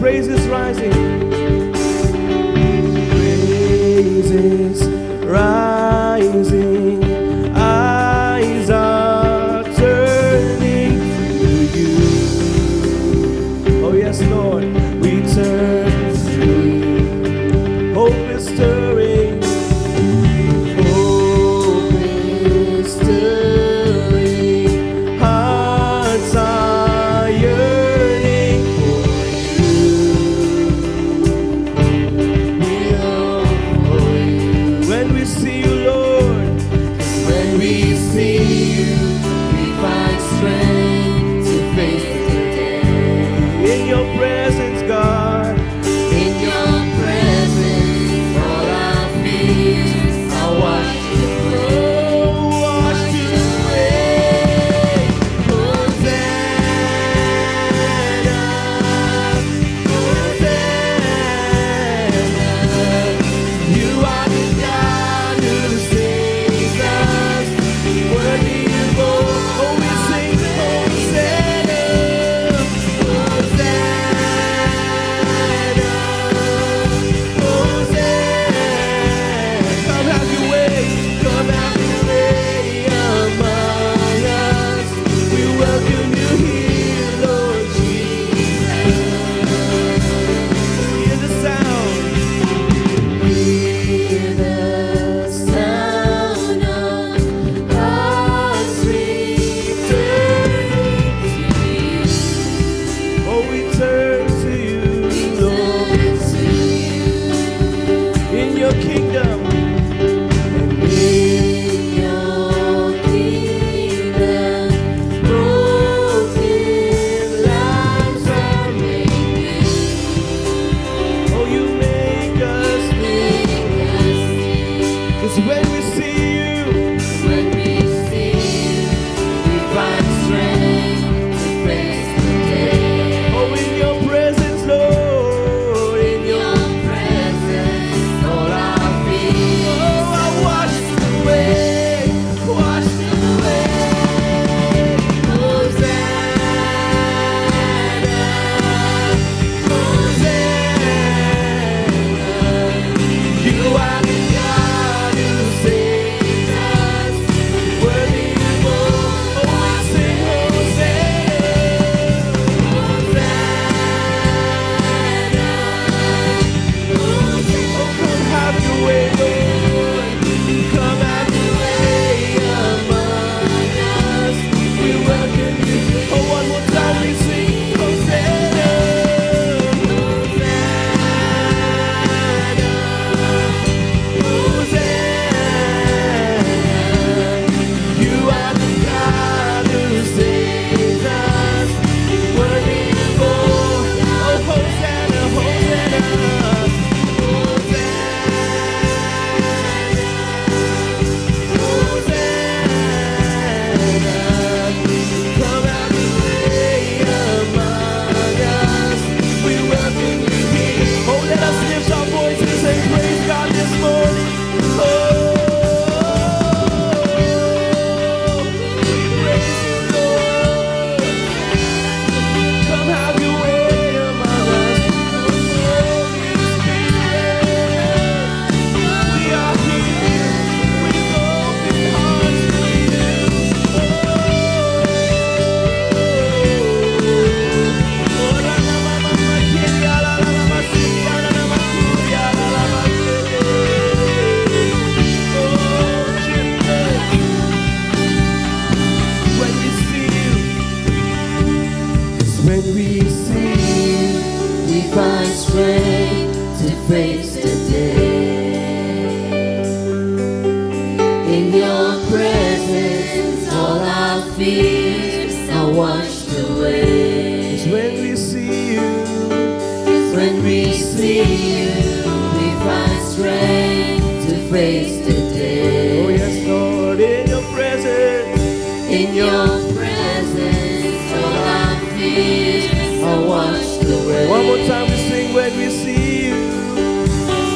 praise is rising. Praise is rising. Eyes are turning to you. Oh yes, Lord, we turn to you. Hope is stirring. Hope is stirring. Hearts are yearning for you. We long for you. When we see you, Lord, When we see you, we find strength to face the day. in your presence, God. In your presence, all our fears are washed away. Washed away. Hosanna, Hosanna. You are the God who saves us. Worthy of all. Oh, we sing Hosanna. Come have your way. Come have your way among us. We welcome you here, Lord Jesus. Hear the sound. Hear the sound of hearts returning to you. Oh, we turn to you, Lord, Turn to you. in your kingdom. In your kingdom, broken lives are made new. Oh, you make us. Make us new. 'Cause when we see you, When we see you, we find strength to face the day. oh, in your presence, Lord, In your presence, all our fears oh, I washed away, washed away. Hosanna, Hosanna. You are the God who saves us. Worthy of all. Oh, I sing Hosanna. Hosanna. Oh, come have your way, Lord. Come have your way among us. We welcome you. Oh, one more time we sing Hosanna. You are the God who saves us. Worthy of all. Oh, Hosanna, Hosanna. Come have your way among us. We welcome you here. Oh, let us lift our voices and praise God this morning. Oh, we praise you, Lord. Come have your way among us. Holy Spirit, we are here with open hearts for you. When we see you, We find strength to face the day. In your presence, all our fears are washed away. when we see you, When we see you, we find strength to face the oh day. yes, Lord, in your presence. In your presence, all our fears are washed away. One more time we sing when we see you.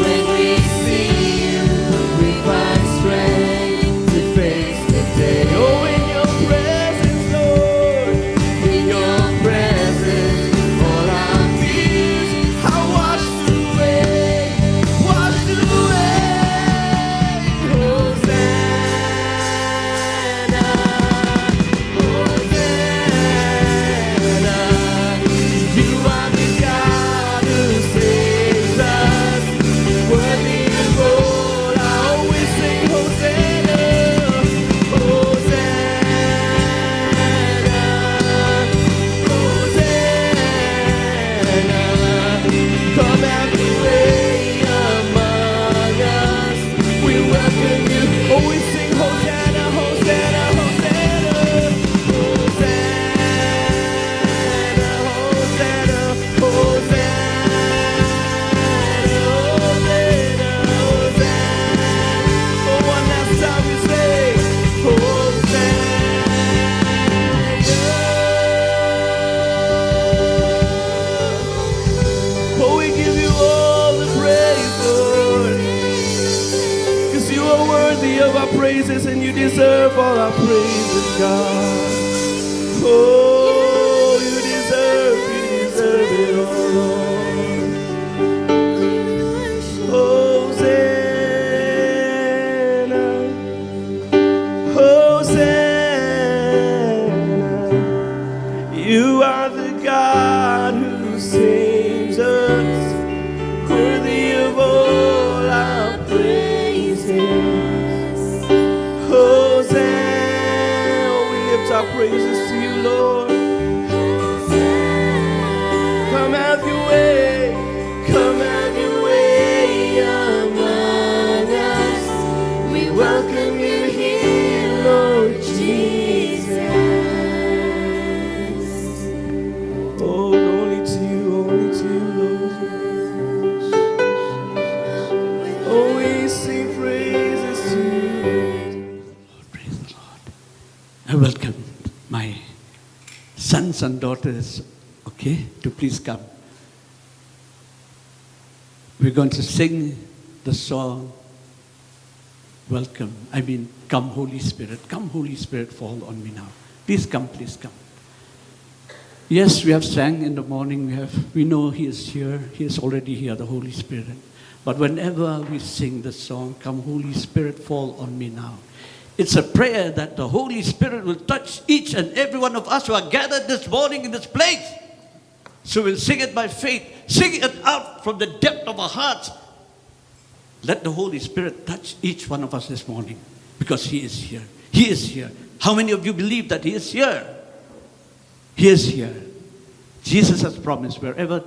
When we see you, we find strength to face the day. Oh, in your presence, Lord. In your presence, all our fears Jesus, and you deserve all our praises, God. Oh, you deserve it all, Lord. Hosanna, Hosanna. You are the God who saves us, worthy of all our praises. Hosanna, we lift our praises to you, Lord. Come have your way, come have your way among us. We welcome you here, Lord Jesus. Oh, only to you, Lord. Oh, we sing praises to you. Praise the Lord. I welcome my sons and daughters, okay, to please come. We're going to sing the song, Welcome. Come Holy Spirit. Come Holy Spirit, fall on me now. Please come, please come. Yes, we have sang in the morning. We know He is here. He is already here, the Holy Spirit. But whenever we sing the song, Come Holy Spirit, fall on me now, it's a prayer that the Holy Spirit will touch each and every one of us who are gathered this morning in this place. So we'll sing it by faith. Sing it out from the depth of our hearts. Let the Holy Spirit touch each one of us this morning, because He is here. He is here. How many of you believe that He is here? He is here. Jesus has promised, whenever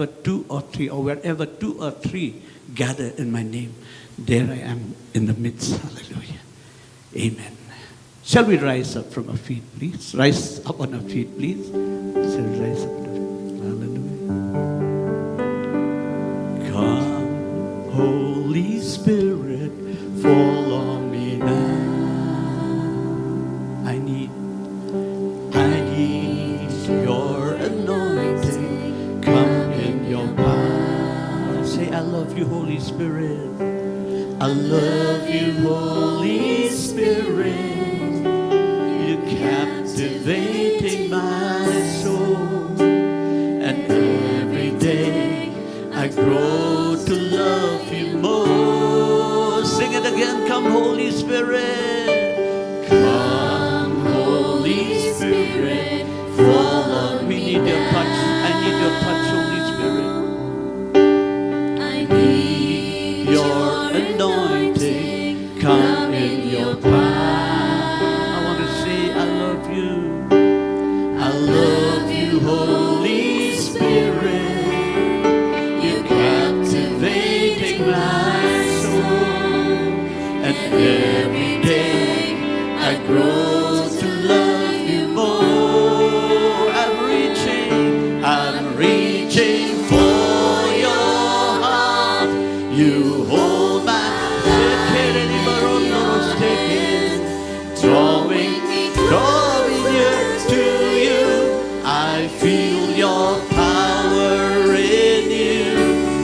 two or three gather in my name, there I am in the midst. Hallelujah. Amen. Shall we rise up from our feet, please? Rise up on our feet, please. Shall we rise up? Hallelujah. Come, Holy Spirit, fall on me now. I need your anointing. Come in your power. Say, I love you, Holy Spirit. I love you, Holy Spirit. You're captivating my soul. And every day I grow to love you more. Sing it again. Come, Holy Spirit. Come, Holy Spirit. Fall on me. We need your touch. I need your touch, Holy Spirit. I need your anointing. Come in your power. I want to say, I love you. I love you, Holy Spirit. You're captivating my soul. And every day I grow to love you more. I'm reaching for your heart. You hold my drawing near to you. I feel your power in you.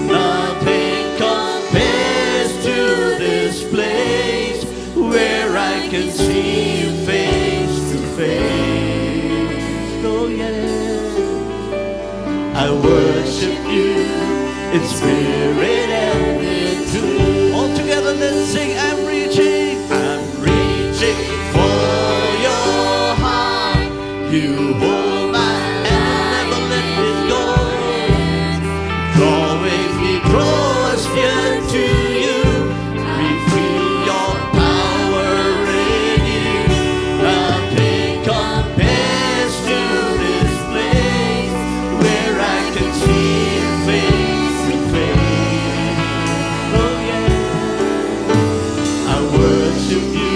Nothing compares to this place where I can see you face to face. Oh yeah, I worship you in spirit and in truth. All together, let's sing. I'm reaching for your heart. You hold my hand, never let it go. Drawing me close near to you. We feel your power in you. Nothing compares to this place where I can see you face to face. Oh yeah, I worship you.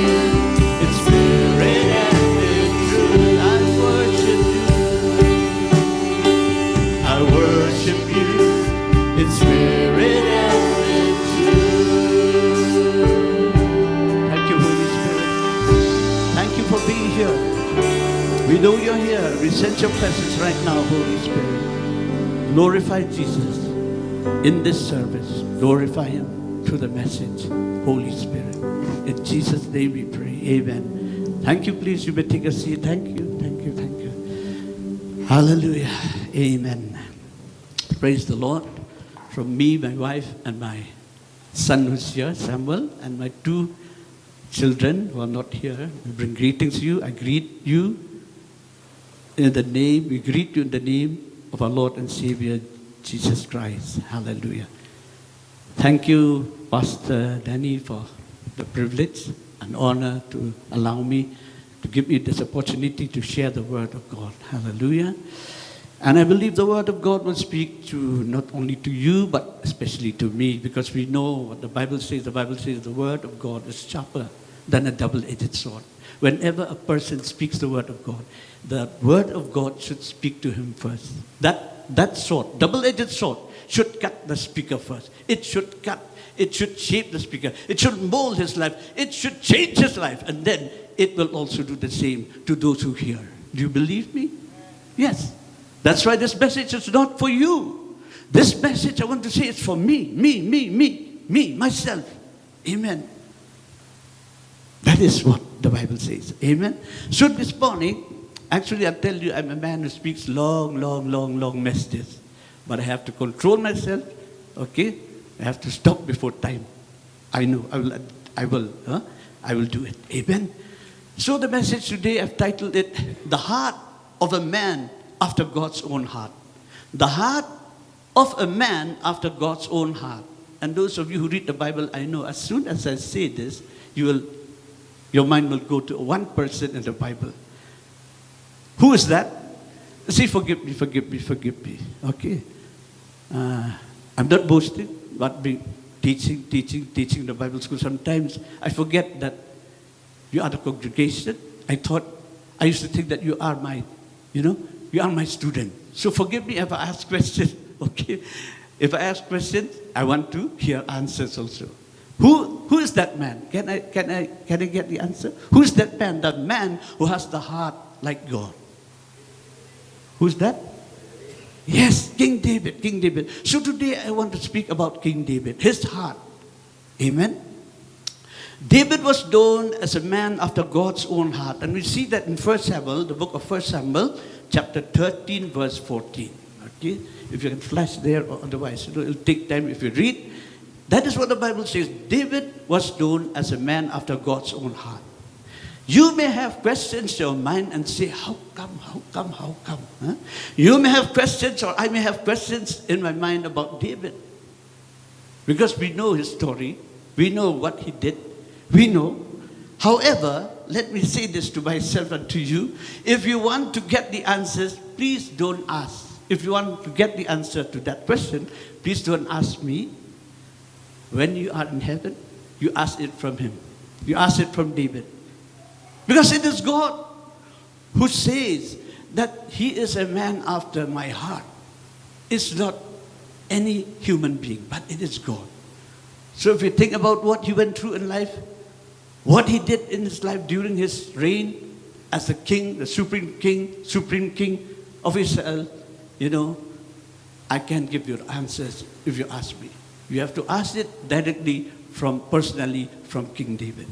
We know you're here. We sense your presence right now, Holy Spirit. Glorify Jesus in this service. Glorify Him through the message, Holy Spirit. In Jesus' name we pray. Amen. Thank you, please. You may take a seat. Thank you, thank you, thank you. Hallelujah. Amen. Praise the Lord. From me, my wife, and my son who's here, Samuel, and my two children who are not here, we bring greetings to you. I greet you in the name, we greet you in the name of our Lord and Savior, Jesus Christ. Hallelujah. Thank you, Pastor Danny, for the privilege and honor to allow me, to give me this opportunity to share the Word of God. Hallelujah. And I believe the Word of God will speak to not only to you, but especially to me, because we know what the Bible says. The Bible says the Word of God is sharper than a double-edged sword. Whenever a person speaks the Word of God, the Word of God should speak to him first. That sword, double-edged sword, should cut the speaker first. It should cut, it should shape the speaker. It should mold his life. It should change his life. And then it will also do the same to those who hear. Do you believe me? Yes. That's why this message is not for you. This message, I want to say, is for me, myself. Amen. That is what the Bible says. Amen. So this morning, actually I'll tell you, I'm a man who speaks long messages. But I have to control myself, okay? I have to stop before time. I know, I will do it. Amen. So the message today, I've titled it, The Heart of a Man After God's Own Heart. The heart of a man after God's own heart. And those of you who read the Bible, I know as soon as I say this, your mind will go to one person in the Bible. Who is that? Say, forgive me. Okay. I'm not boasting, but teaching the Bible school. Sometimes I forget that you are the congregation. I used to think that you are my student. So forgive me if I ask questions, okay? If I ask questions, I want to hear answers also. Who is that man? Can I get the answer? Who is that man? That man who has the heart like God. Who's that? Yes, King David. So today I want to speak about King David, his heart. Amen. David was known as a man after God's own heart. And we see that in 1 Samuel, the book of 1 Samuel, chapter 13, verse 14. Okay? If you can flash there, or otherwise, it will take time if you read. That is what the Bible says. David was known as a man after God's own heart. You may have questions in your mind and say, how come? Huh? You may have questions, or I may have questions in my mind about David. Because we know his story. We know what he did. We know. However, let me say this to myself and to you. If you want to get the answers, please don't ask. If you want to get the answer to that question, please don't ask me. When you are in heaven, you ask it from him. You ask it from David. Because it is God who says that he is a man after my heart. It's not any human being, but it is God. So if you think about what he went through in life, what he did in his life during his reign as the king, the supreme king of Israel, I can't give you answers if you ask me. You have to ask it directly personally from King David.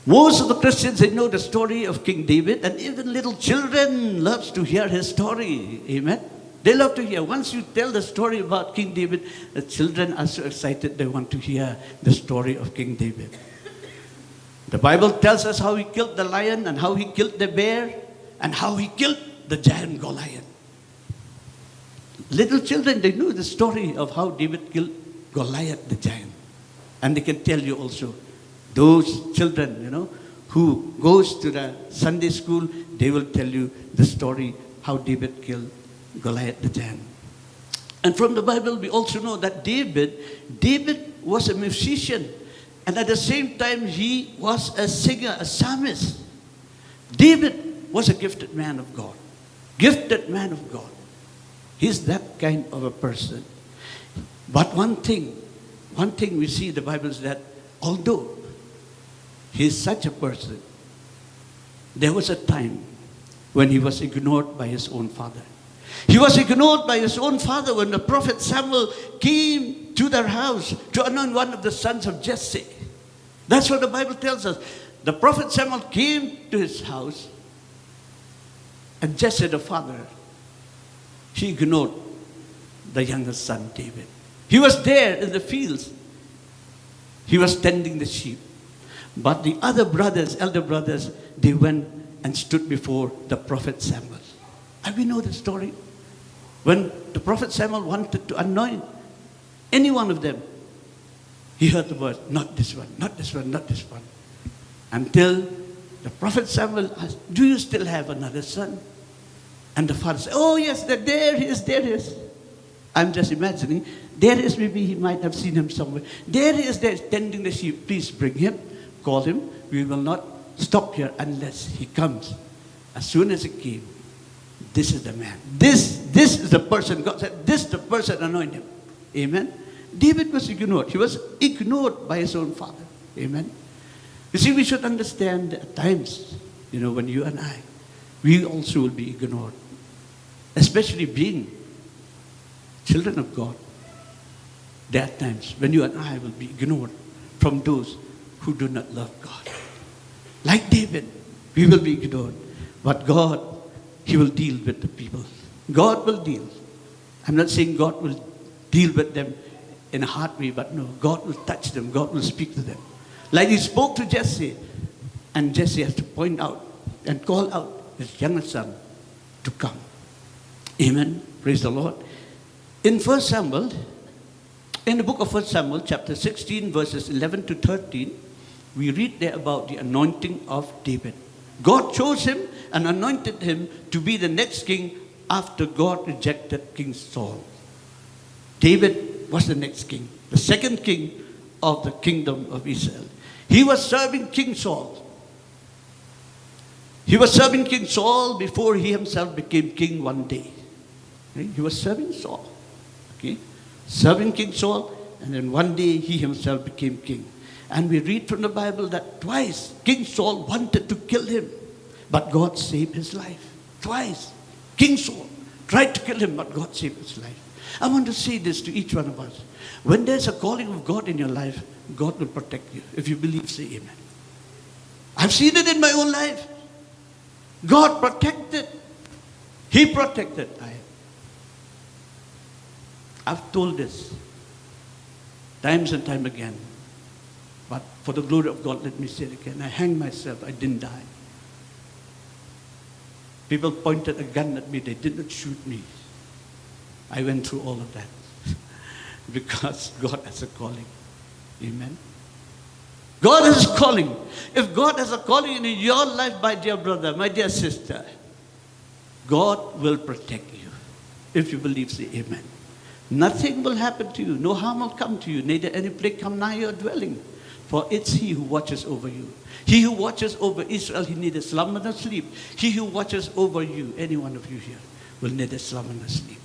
Most of the Christians, they know the story of King David, and even little children loves to hear his story. Amen? They love to hear. Once you tell the story about King David, the children are so excited they want to hear the story of King David. The Bible tells us how he killed the lion and how he killed the bear and how he killed the giant Goliath. Little children, they know the story of how David killed Goliath the giant. And they can tell you also, those children, who goes to the Sunday school, they will tell you the story how David killed Goliath the giant. And from the Bible, we also know that David was a musician. And at the same time, he was a singer, a psalmist. David was a gifted man of God. Gifted man of God. He's that kind of a person. But one thing we see in the Bible is that although he's such a person, there was a time when he was ignored by his own father. He was ignored by his own father when the prophet Samuel came to their house to anoint one of the sons of Jesse. That's what the Bible tells us. The prophet Samuel came to his house, and Jesse, the father, he ignored the youngest son, David. He was there in the fields. He was tending the sheep. But the other brothers, elder brothers, they went and stood before the prophet Samuel. And we know the story. When the prophet Samuel wanted to anoint any one of them, he heard the word, not this one, not this one, not this one. Until the prophet Samuel asked, do you still have another son? And the father said, oh yes, there he is, there he is. I'm just imagining, there he is, maybe he might have seen him somewhere. There he is, there tending the sheep. Please bring him, call him. We will not stop here unless he comes. As soon as he came, this is the man. This is the person. God said, this is the person, anoint him. Amen. David was ignored. He was ignored by his own father. Amen. You see, we should understand at times, when you and I, we also will be ignored. Especially being children of God. There are times when you and I will be ignored from those who do not love God. Like David, we will be ignored. But God, He will deal with the people. God will deal. I'm not saying God will deal with them in a hard way, but no, God will touch them. God will speak to them. Like He spoke to Jesse, and Jesse has to point out and call out his youngest son to come. Amen. Praise the Lord. In the book of 1 Samuel, chapter 16, verses 11 to 13, we read there about the anointing of David. God chose him and anointed him to be the next king after God rejected King Saul. David was the next king, the second king of the kingdom of Israel. He was serving King Saul. He was serving King Saul before he himself became king one day. Okay? He was serving Saul. Okay? Serving King Saul, and then one day he himself became king. And we read from the Bible that twice King Saul wanted to kill him, but God saved his life. Twice. King Saul tried to kill him, but God saved his life. I want to say this to each one of us. When there's a calling of God in your life, God will protect you. If you believe, say amen. I've seen it in my own life. God protected. He protected. I've told this times and time again. But for the glory of God, let me say it again. I hanged myself. I didn't die. People pointed a gun at me. They did not shoot me. I went through all of that. Because God has a calling. Amen. God has a calling. If God has a calling in your life, my dear brother, my dear sister, God will protect you. If you believe, say amen. Nothing will happen to you. No harm will come to you. Neither any plague come nigh your dwelling. For it's He who watches over you. He who watches over Israel, He neither slumber nor sleep. He who watches over you, any one of you here, will neither slumber nor sleep.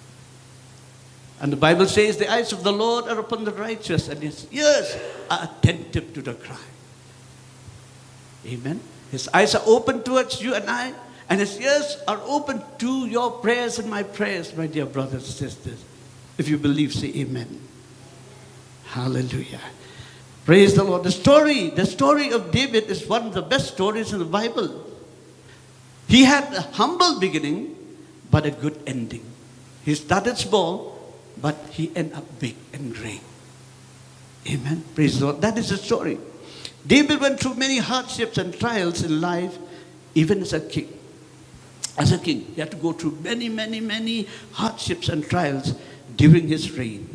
And the Bible says, the eyes of the Lord are upon the righteous, and His ears are attentive to the cry. Amen. His eyes are open towards you and I, and His ears are open to your prayers and my prayers, my dear brothers and sisters. If you believe, say amen. Hallelujah. Praise the Lord. The story of David is one of the best stories in the Bible. He had a humble beginning, but a good ending. He started small, but he ended up big and great. Amen. Praise the Lord. That is the story. David went through many hardships and trials in life, even as a king. As a king, he had to go through many, many, many hardships and trials during his reign.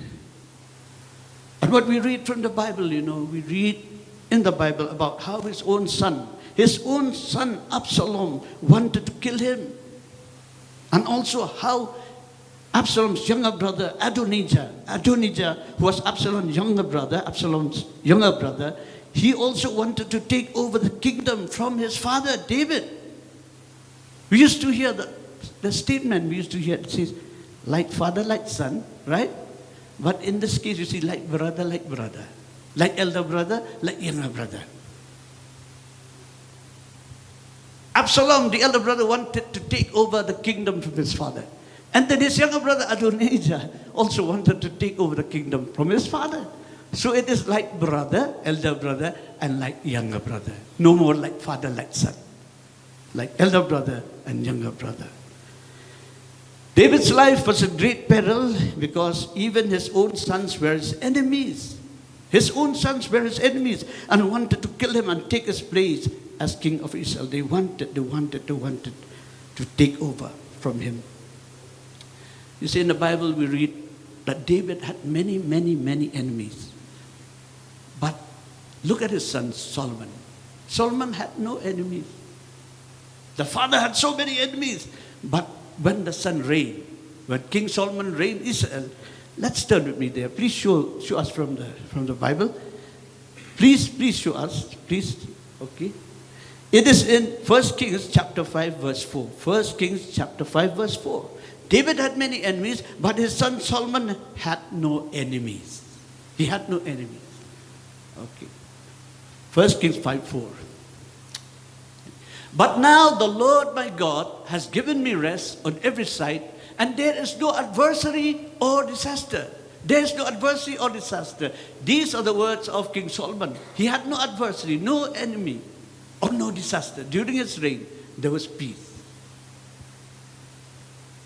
And what we read from the Bible, we read in the Bible about how his own son Absalom wanted to kill him. And also how Absalom's younger brother, Adonijah, who was Absalom's younger brother, he also wanted to take over the kingdom from his father, David. We used to hear the statement, it says, like father, like son, right? But in this case, you see, like brother, like brother. Like elder brother, like younger brother. Absalom, the elder brother, wanted to take over the kingdom from his father. And then his younger brother Adonijah also wanted to take over the kingdom from his father. So it is like brother, elder brother, and like younger brother. No more like father, like son. Like elder brother and younger brother. David's life was a great peril because even his own sons were his enemies. His own sons were his enemies and wanted to kill him and take his place as king of Israel. They wanted to take over from him. You see, in the Bible we read that David had many enemies. But look at his son Solomon. Solomon had no enemies. The father had so many enemies. But when the son reigned, when King Solomon reigned Israel, let's turn with me there. Please show us from the Bible. Please show us. Please. Okay. It is in 1 Kings chapter 5 verse 4. 1 Kings chapter 5 verse 4. David had many enemies, but his son Solomon had no enemies. He had no enemies. Okay. 1 Kings 5:4. But now the Lord my God has given me rest on every side, and there is no adversary or disaster. There is no adversary or disaster. These are the words of King Solomon. He had no adversary, no enemy, or no disaster. During his reign, there was peace.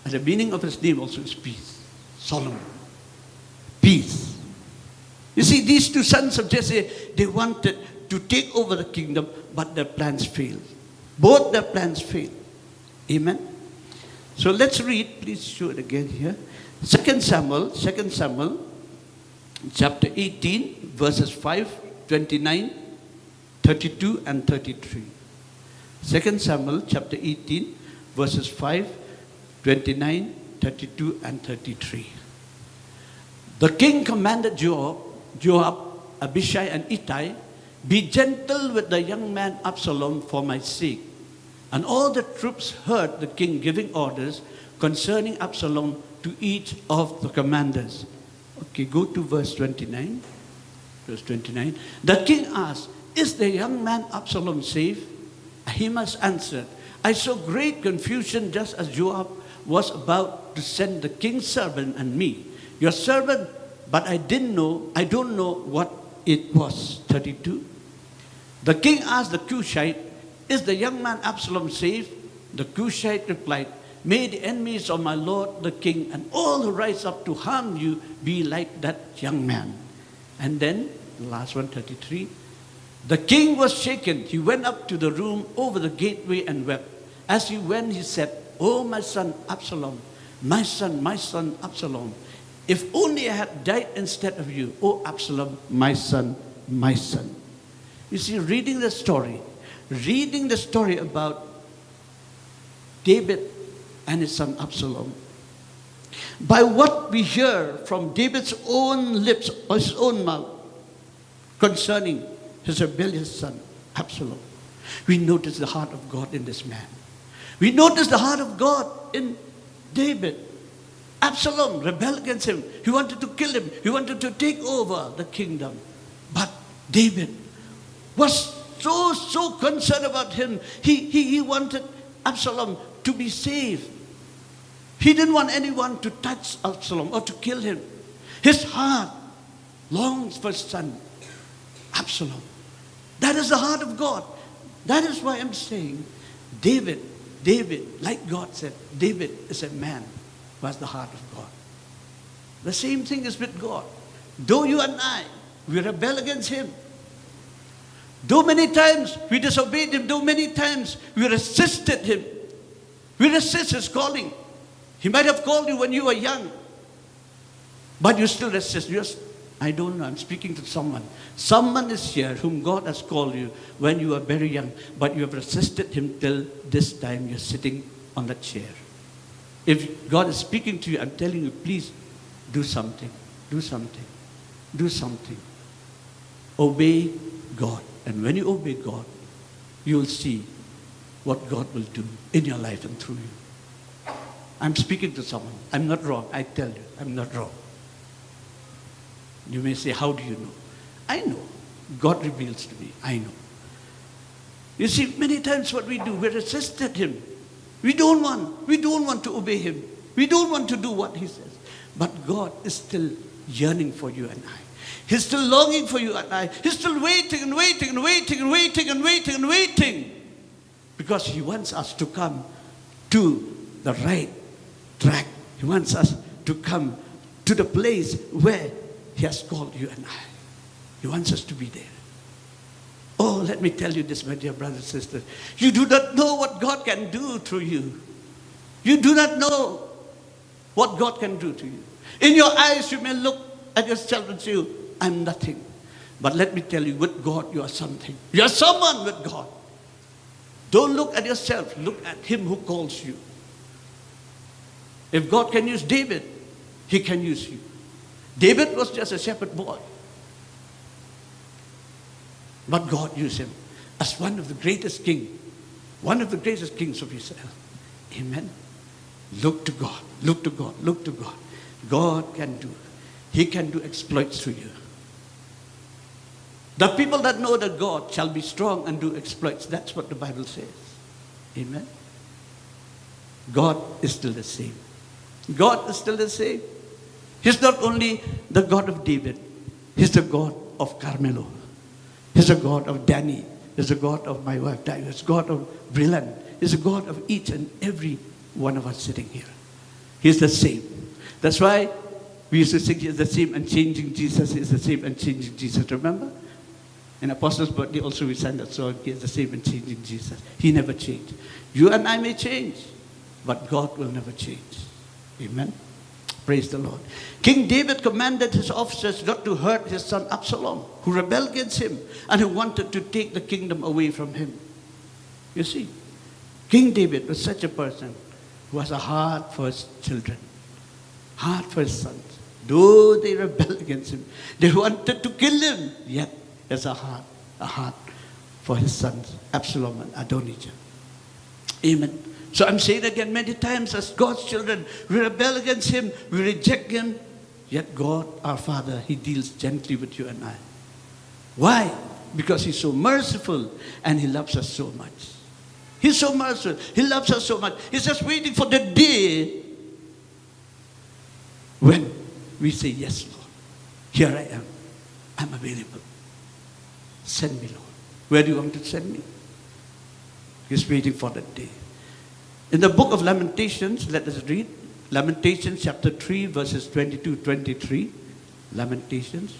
And the meaning of his name also is peace. Solomon. Peace. You see, these two sons of Jesse, they wanted to take over the kingdom, but their plans failed. Both their plans failed. Amen. So let's read, please show it again here. 2 Samuel chapter 18, verses 5, 29, 32 and 33. 2 Samuel chapter 18, verses 5, 29, 32 and 33. The king commanded Joab, Abishai and Ittai, be gentle with the young man Absalom for my sake. And all the troops heard the king giving orders concerning Absalom to each of the commanders. Okay, go to verse 29. Verse 29. The king asked, is the young man Absalom safe? Ahimaaz answered, I saw great confusion just as Joab was about to send the king's servant and me, your servant, but I don't know what it was. 32. The king asked the Cushite, is the young man Absalom safe? The Cushite replied, may the enemies of my lord the king and all who rise up to harm you be like that young man. And then, the last one, 33. The king was shaken. He went up to the room over the gateway and wept. As he went, he said, oh, my son Absalom, my son Absalom, if only I had died instead of you, oh Absalom, my son, my son. You see, reading the story about David and his son Absalom, by what we hear from David's own lips or his own mouth concerning his rebellious son Absalom, we notice the heart of God in this man. We notice the heart of God in David. Absalom rebelled against him. He wanted to kill him. He wanted to take over the kingdom. But David was so concerned about him. He wanted Absalom to be saved. He didn't want anyone to touch Absalom or to kill him. His heart longs for his son, Absalom. That is the heart of God. That is why I'm saying David, like God said, David is a man who has the heart of God. The same thing is with God. Though you and I, we rebel against him, though many times we disobeyed him, though many times we resisted him, we resist his calling. He might have called you when you were young, but you still resist. I don't know, I'm speaking to someone. Someone is here whom God has called you when you were very young, but you have resisted him till this time you're sitting on that chair. If God is speaking to you, I'm telling you, please do something. Do something. Do something. Obey God. And when you obey God, you will see what God will do in your life and through you. I'm speaking to someone. I'm not wrong. I tell you, I'm not wrong. You may say, how do you know? I know. God reveals to me. I know. You see, many times what we do, we resisted him. We don't want to obey him. We don't want to do what he says. But God is still yearning for you and I. He's still longing for you and I. He's still waiting and waiting and waiting and waiting and waiting and waiting. Because he wants us to come to the right track. He wants us to come to the place where he has called you and I. He wants us to be there. Oh, let me tell you this, my dear brothers and sisters. You do not know what God can do through you. You do not know what God can do to you. In your eyes, you may look at yourself and say, I'm nothing. But let me tell you, with God, you are something. You are someone with God. Don't look at yourself. Look at him who calls you. If God can use David, he can use you. David was just a shepherd boy. But God used him as one of the greatest kings of Israel. Amen. Look to God. Look to God. Look to God. God can do. He can do exploits through you. The people that know that God shall be strong and do exploits. That's what the Bible says. Amen. God is still the same. God is still the same. He's not only the God of David. He's the God of Carmelo. He's the God of Danny. He's the God of my wife, Diane. He's the God of Brilliant. He's the God of each and every one of us sitting here. He's the same. That's why we used to sing, He's the same and changing Jesus. He's the same and changing Jesus. Remember? In Apostles' birthday also we sang that song, He is the same and changing Jesus. He never changed. You and I may change, but God will never change. Amen. Praise the Lord. King David commanded his officers not to hurt his son Absalom, who rebelled against him and who wanted to take the kingdom away from him. You see, King David was such a person who has a heart for his children, heart for his sons. Though they rebelled against him, they wanted to kill him, yet he has a heart for his sons, Absalom and Adonijah. Amen. So I'm saying again many times, as God's children, we rebel against him, we reject him, yet God, our Father, he deals gently with you and I. Why? Because he's so merciful and he loves us so much. He's so merciful. He loves us so much. He's just waiting for the day when we say, yes, Lord, here I am. I'm available. Send me, Lord. Where do you want to send me? He's waiting for that day. In the book of Lamentations, let us read. Lamentations chapter 3, verses 22-23. Lamentations.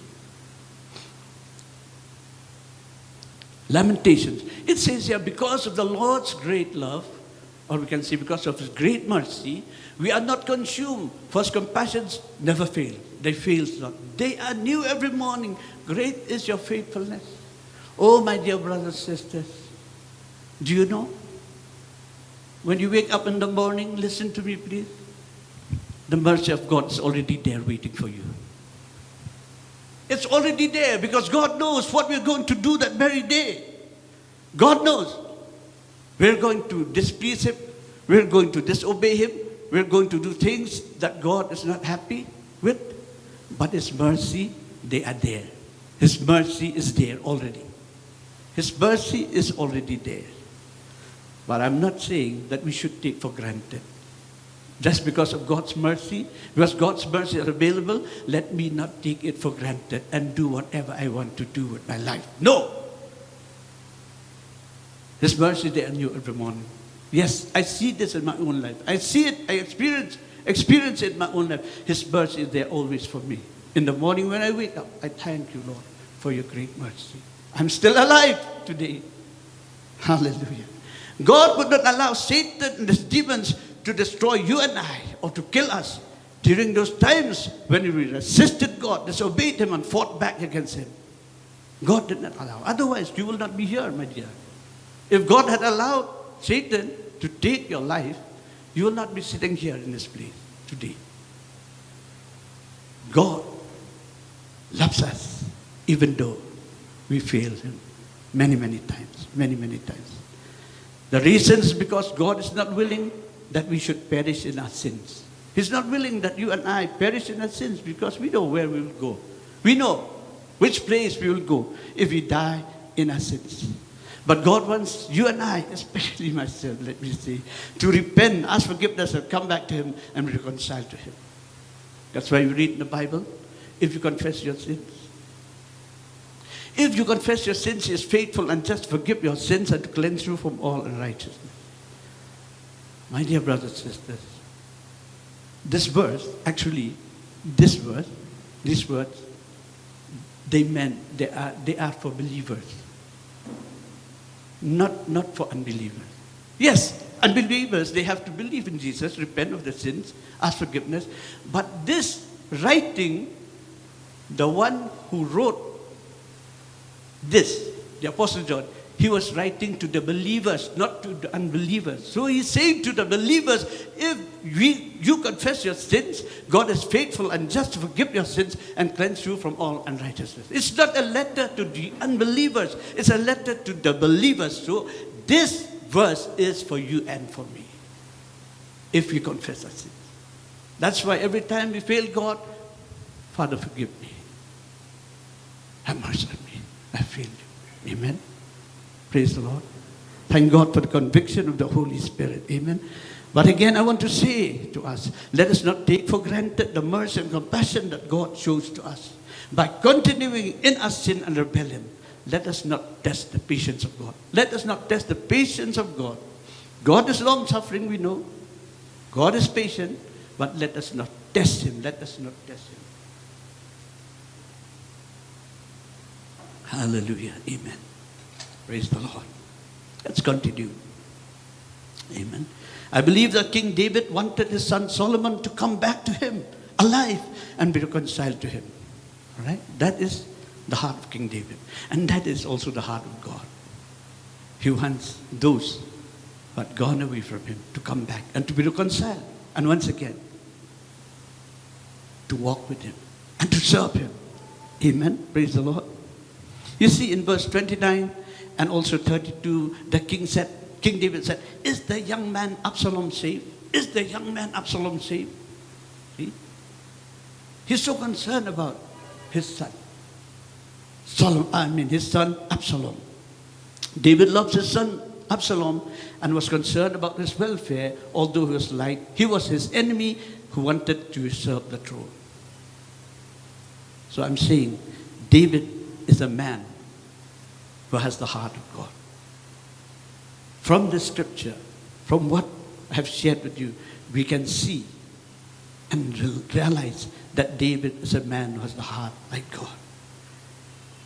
Lamentations. It says here, because of the Lord's great love, or we can say because of his great mercy, we are not consumed, for his compassions never fail. They fail not. They are new every morning. Great is your faithfulness. Oh, my dear brothers and sisters, do you know? When you wake up in the morning, listen to me, please. The mercy of God is already there waiting for you. It's already there because God knows what we're going to do that very day. God knows. We're going to displease him. We're going to disobey him. We're going to do things that God is not happy with. But his mercy, they are there. His mercy is there already. His mercy is already there. But I'm not saying that we should take for granted. Just because of God's mercy, because God's mercy is available, let me not take it for granted and do whatever I want to do with my life. No! His mercy, they are new every morning. Yes, I see this in my own life. I see it, I experience it in my own life. His mercy is there always for me. In the morning when I wake up, I thank you, Lord, for your great mercy. I'm still alive today. Hallelujah. God would not allow Satan and his demons to destroy you and I or to kill us during those times when we resisted God, disobeyed him and fought back against him. God did not allow. Otherwise, you will not be here, my dear. If God had allowed Satan to take your life, you will not be sitting here in this place today. God loves us even though we fail him many, many times, many, many times. The reason is because God is not willing that we should perish in our sins. He's not willing that you and I perish in our sins because we know where we will go. We know which place we will go if we die in our sins. But God wants you and I, especially myself, let me say, to repent, ask forgiveness, and come back to Him and reconcile to Him. That's why we read in the Bible, if you confess your sins. If you confess your sins, He is faithful and just forgive your sins and to cleanse you from all unrighteousness. My dear brothers and sisters, this verse, actually, these words, they are for believers. Not for unbelievers. Yes, unbelievers, they have to believe in Jesus, repent of their sins, ask forgiveness. But this writing, the one who wrote this, the Apostle John, he was writing to the believers, not to the unbelievers. So he's saying to the believers, if you confess your sins, God is faithful and just to forgive your sins and cleanse you from all unrighteousness. It's not a letter to the unbelievers. It's a letter to the believers. So this verse is for you and for me, if we confess our sins. That's why every time we fail God, Father, forgive me. Have mercy on me. I failed you. Amen. Praise the Lord. Thank God for the conviction of the Holy Spirit. Amen. But again, I want to say to us, let us not take for granted the mercy and compassion that God shows to us. By continuing in our sin and rebellion, let us not test the patience of God. Let us not test the patience of God. God is long-suffering, we know. God is patient, but let us not test Him. Let us not test Him. Hallelujah. Amen. Praise the Lord. Let's continue. Amen. I believe that King David wanted his son Solomon to come back to him alive and be reconciled to him. All right? That is the heart of King David. And that is also the heart of God. He wants those who had gone away from him to come back and to be reconciled. And once again, to walk with him and to serve him. Amen. Praise the Lord. You see in verse 29 and also 32, the King David said, is the young man Absalom safe? Is the young man Absalom safe? See? He's so concerned about his son. His son Absalom. David loves his son Absalom and was concerned about his welfare, although he was his enemy who wanted to usurp the throne. So I'm saying, David is a man who has the heart of God. From the scripture, from what I have shared with you, we can see and realize that David is a man who has the heart like God.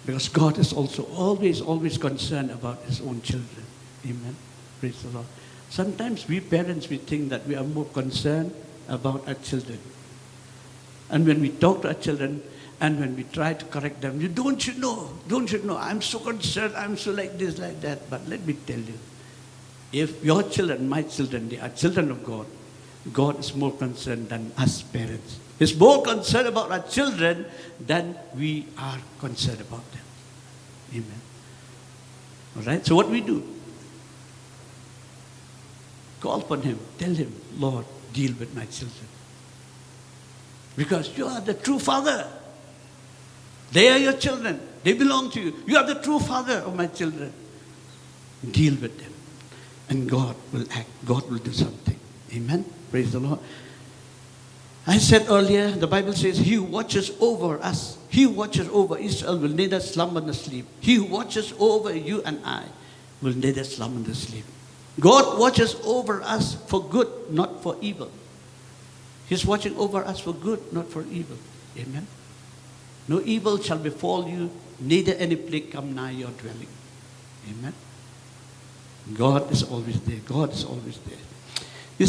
Because God is also always concerned about his own children. Amen. Praise the Lord. Sometimes we parents, we think that we are more concerned about our children. And when we talk to our children, and when we try to correct them, don't you know, I'm so concerned, I'm so like this, like that. But let me tell you, if your children, my children, they are children of God, God is more concerned than us parents. He's more concerned about our children than we are concerned about them. Amen. All right, so what we do? Call upon Him, tell Him, Lord, deal with my children. Because you are the true Father. They are your children. They belong to you. You are the true Father of my children. Deal with them. And God will act. God will do something. Amen. Praise the Lord. I said earlier, the Bible says, He who watches over us, He who watches over Israel will neither slumber nor sleep. He who watches over you and I will neither slumber nor sleep. God watches over us for good, not for evil. He's watching over us for good, not for evil. Amen. No evil shall befall you, neither any plague come nigh your dwelling. Amen. God is always there. God is always there. You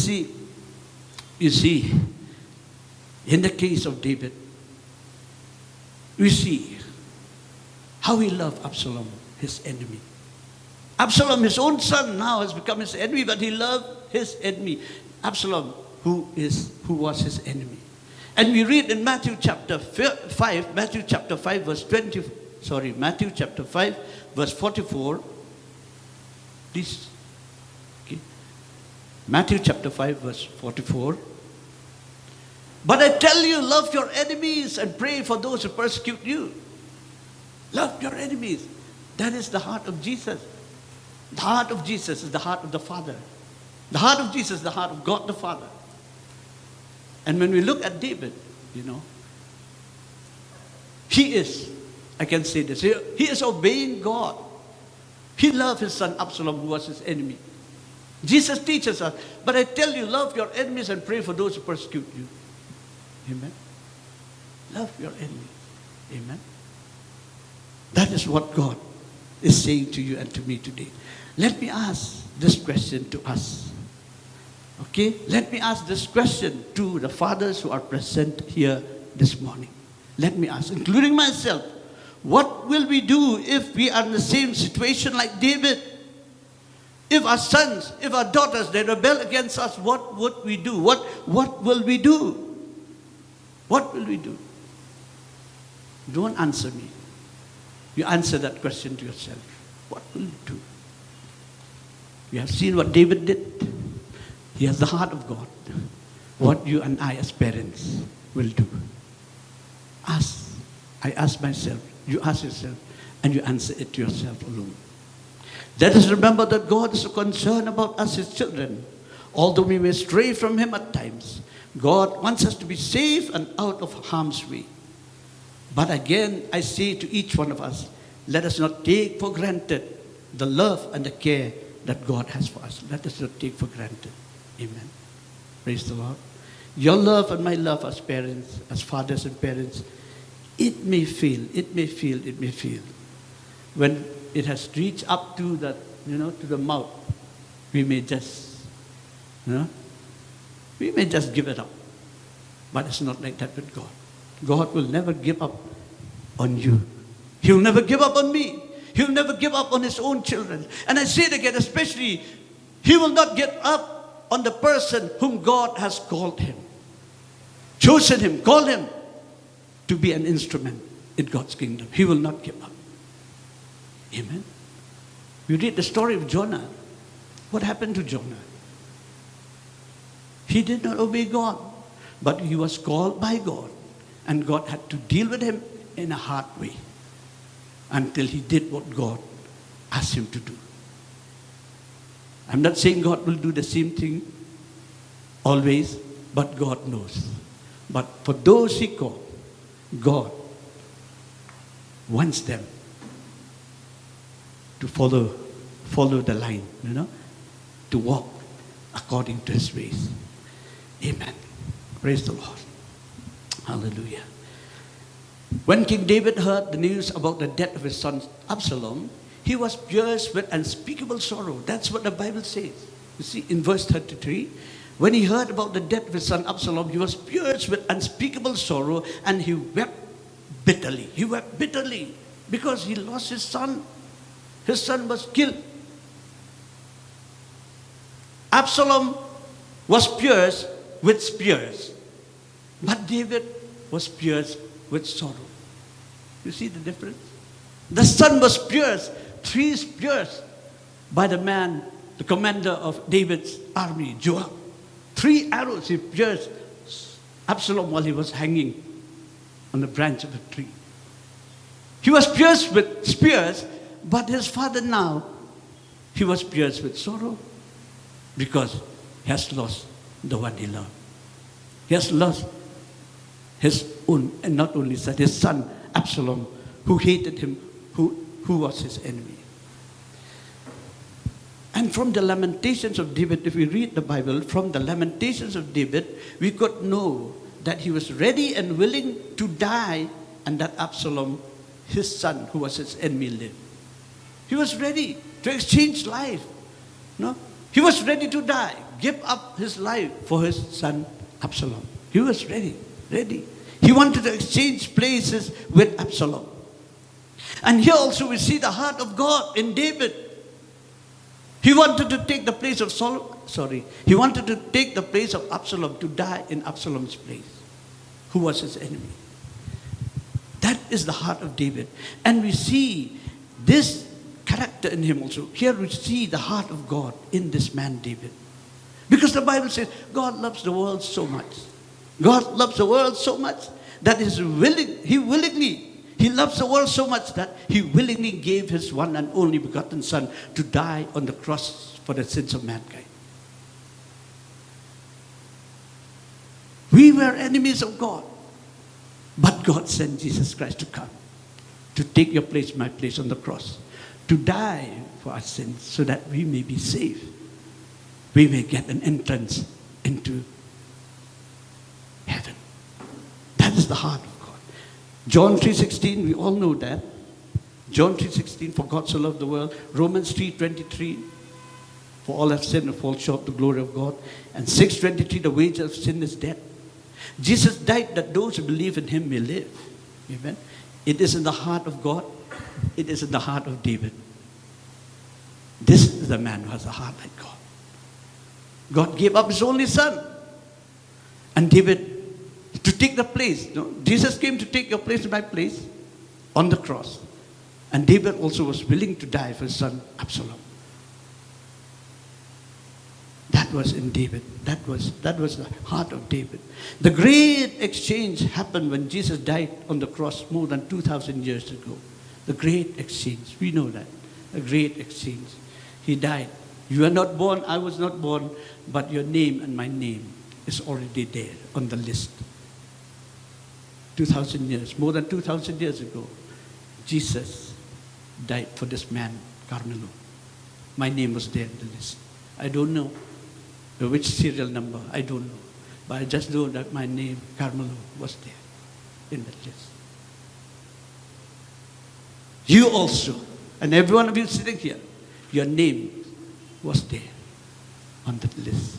see, in the case of David, we see how he loved Absalom, his enemy. Absalom, his own son, now has become his enemy, but he loved his enemy. Absalom, who was his enemy. And we read in Matthew chapter 5, Matthew chapter 5 verse 44. Please. Okay. Matthew chapter 5 verse 44. But I tell you, love your enemies and pray for those who persecute you. Love your enemies. That is the heart of Jesus. The heart of Jesus is the heart of the Father. The heart of Jesus is the heart of God the Father. And when we look at David, he is, I can say this, he is obeying God. He loved his son Absalom, who was his enemy. Jesus teaches us, but I tell you, love your enemies and pray for those who persecute you. Amen. Love your enemies. Amen. That is what God is saying to you and to me today. Let me ask this question to us. Okay? Let me ask this question to the fathers who are present here this morning. Let me ask, including myself, what will we do if we are in the same situation like David? If our sons, if our daughters, they rebel against us, what would we do? What will we do? What will we do? Don't answer me. You answer that question to yourself. What will you do? You have seen what David did. He has the heart of God. What you and I as parents will do. Ask. I ask myself. You ask yourself. And you answer it to yourself alone. Let us remember that God is so concerned about us, His children. Although we may stray from Him at times, God wants us to be safe and out of harm's way. But again, I say to each one of us, let us not take for granted the love and the care that God has for us. Let us not take for granted. Amen. Praise the Lord. Your love and my love as parents, as fathers and parents, it may fail. When it has reached up to the, to the mouth, we may just, we may just give it up. But it's not like that with God. God will never give up on you. He'll never give up on me. He'll never give up on His own children. And I say it again, especially, He will not give up on the person whom God has called him, chosen him, called him to be an instrument in God's kingdom. He will not give up. Amen. You read the story of Jonah. What happened to Jonah? He did not obey God, but he was called by God, and God had to deal with him in a hard way until he did what God asked him to do. I'm not saying God will do the same thing always, but God knows. But for those He called, God wants them to follow the line, to walk according to His ways. Amen. Praise the Lord. Hallelujah. When King David heard the news about the death of his son Absalom, he was pierced with unspeakable sorrow. That's what the Bible says. You see, in verse 33, when he heard about the death of his son Absalom, he was pierced with unspeakable sorrow, and he wept bitterly. He wept bitterly because he lost his son. His son was killed. Absalom was pierced with spears, but David was pierced with sorrow. You see the difference? The son was pierced, 3 spears by the man, the commander of David's army, Joab. 3 arrows he pierced Absalom while he was hanging on the branch of a tree. He was pierced with spears, but his father now, he was pierced with sorrow because he has lost the one he loved. He has lost his own, and not only that, his son Absalom, who hated him, who was his enemy. And from the Lamentations of David, if we read the Bible, from the Lamentations of David, we could know that he was ready and willing to die, and that Absalom, his son, who was his enemy, lived. He was ready to exchange life. No? He was ready to die, give up his life for his son Absalom. He was ready. He wanted to exchange places with Absalom. And here also we see the heart of God in David. He wanted to take the place of He wanted to take the place of Absalom, to die in Absalom's place, who was his enemy. That is the heart of David. And we see this character in him also. Here we see the heart of God in this man David. Because the Bible says God loves the world so much. God loves the world so much that He willingly He loves the world so much that he willingly gave his one and only begotten Son to die on the cross for the sins of mankind. We were enemies of God, but God sent Jesus Christ to come, to take your place, my place on the cross, to die for our sins so that we may be saved. We may get an entrance into heaven. That is the heart of God. John 3:16, we all know that. John 3:16, for God so loved the world. Romans 3:23, for all have sinned and fall short of the glory of God. And 6:23, the wages of sin is death. Jesus died that those who believe in him may live. Amen. It is in the heart of God. It is in the heart of David. This is the man who has a heart like God. God gave up his only son. And David, to take the place. Jesus came to take your place and my place on the cross. And David also was willing to die for his son Absalom. That was in David. That was the heart of David. The great exchange happened when Jesus died on the cross more than 2,000 years ago. The great exchange. We know that. A great exchange. He died. You are not born, I was not born, but your name and my name is already there on the list. 2,000 years, more than 2,000 years ago, Jesus died for this man, Carmelo. My name was there on the list. I don't know which serial number, I don't know. But I just know that my name, Carmelo, was there in that list. You also, and every one of you sitting here, your name was there on that list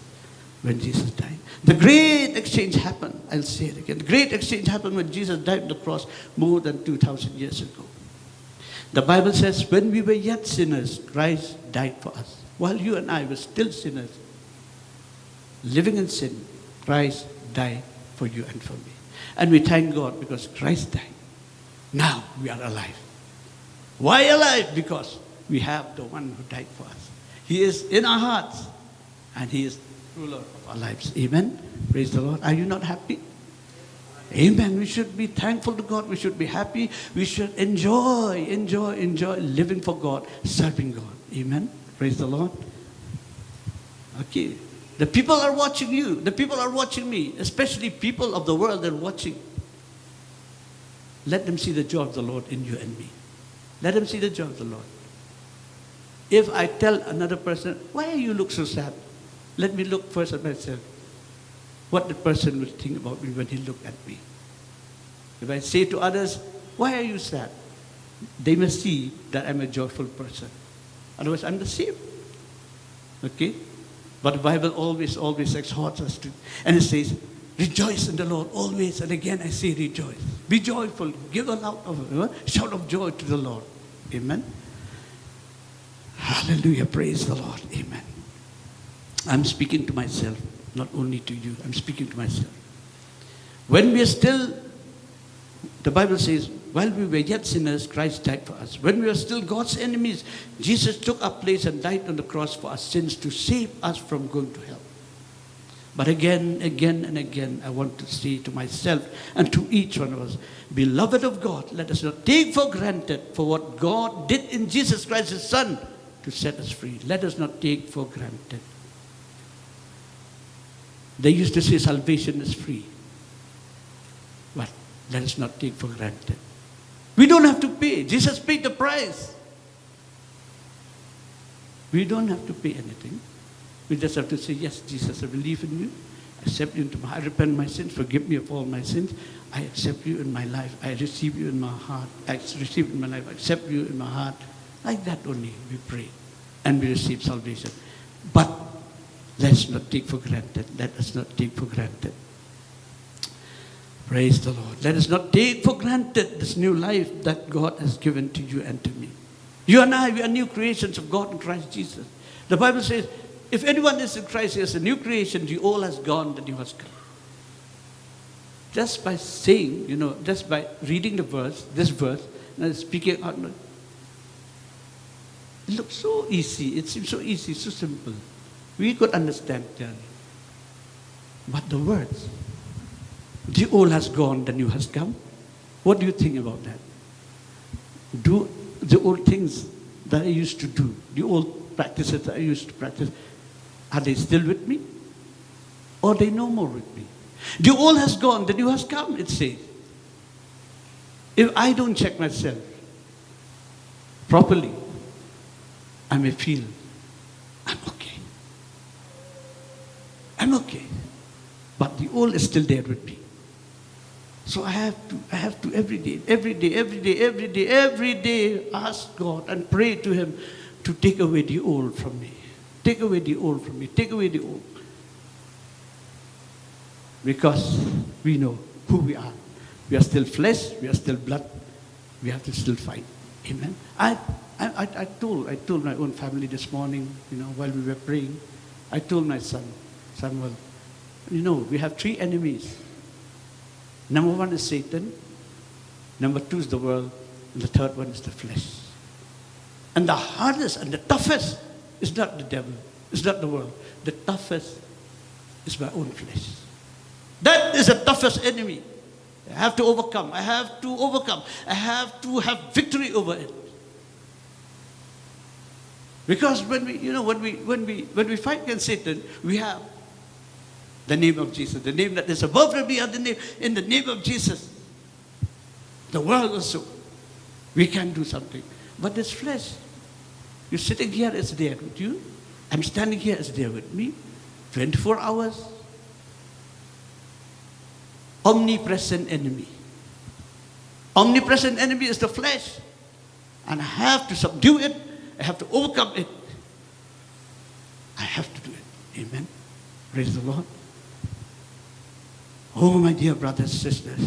when Jesus died. The great exchange happened. I'll say it again. The great exchange happened when Jesus died on the cross more than 2,000 years ago. The Bible says, when we were yet sinners, Christ died for us. While you and I were still sinners, living in sin, Christ died for you and for me. And we thank God because Christ died. Now we are alive. Why alive? Because we have the one who died for us. He is in our hearts and he is ruler of our lives. Amen. Praise the Lord. Are you not happy? Amen. We should be thankful to God. We should be happy. We should enjoy living for God, serving God. Amen. Praise the Lord. Okay. The people are watching you. The people are watching me. Especially people of the world that are watching. Let them see the joy of the Lord in you and me. Let them see the joy of the Lord. If I tell another person, why you look so sad? Let me look first at myself. What the person will think about me when he look at me. If I say to others, why are you sad? They must see that I'm a joyful person. Otherwise, I'm the same. Okay? But the Bible always exhorts us to. And it says, rejoice in the Lord always. And again, I say rejoice. Be joyful. Give a loud shout of joy to the Lord. Amen? Hallelujah. Praise the Lord. Amen. I'm speaking to myself, not only to you. I'm speaking to myself. When we are still, the Bible says, while we were yet sinners, Christ died for us. When we were still God's enemies, Jesus took our place and died on the cross for our sins to save us from going to hell. But again and again, I want to say to myself and to each one of us, beloved of God, let us not take for granted for what God did in Jesus Christ, His Son, to set us free. Let us not take for granted. They used to say salvation is free. But let us not take for granted. We don't have to pay. Jesus paid the price. We don't have to pay anything. We just have to say, yes, Jesus, I believe in you. I accept you into my heart. I repent my sins. Forgive me of all my sins. I accept you in my life. I receive you in my heart. I receive you in my life. I accept you in my heart. Like that only we pray. And we receive salvation. But let's not take for granted. Let us not take for granted. Praise the Lord. Let us not take for granted this new life that God has given to you and to me. You and I, we are new creations of God in Christ Jesus. The Bible says, if anyone is in Christ, he is a new creation. The old has gone, the new has come. Just by saying, just by reading this verse, and speaking out, it looks so easy. It seems so easy, so simple. We could understand clearly. But the words, the old has gone, the new has come. What do you think about that? do the old things that I used to do, the old practices that I used to practice, are they still with me? Or are they no more with me? The old has gone, the new has come, it says. If I don't check myself properly, I may feel I'm okay. I'm okay. But the old is still there with me. So I have to every day ask God and pray to Him to take away the old from me. Take away the old from me. Take away the old. Because we know who we are. We are still flesh, we are still blood. We have to still fight. Amen. I told my own family this morning, while we were praying, I told my son, Samuel, we have 3 enemies. Number 1 is Satan. Number 2 is the world. And the third one is the flesh. And the hardest and the toughest is not the devil. It's not the world. The toughest is my own flesh. That is the toughest enemy. I have to overcome. I have to overcome. I have to have victory over it. Because when we fight against Satan, we have the name of Jesus, the name that is above every other name. In the name of Jesus, the world also, we can do something. But this flesh, you're sitting here, it's there with you. I'm standing here, it's there with me. 24 hours. Omnipresent enemy. Omnipresent enemy is the flesh. And I have to subdue it. I have to overcome it. I have to do it. Amen. Praise the Lord. Oh, my dear brothers and sisters.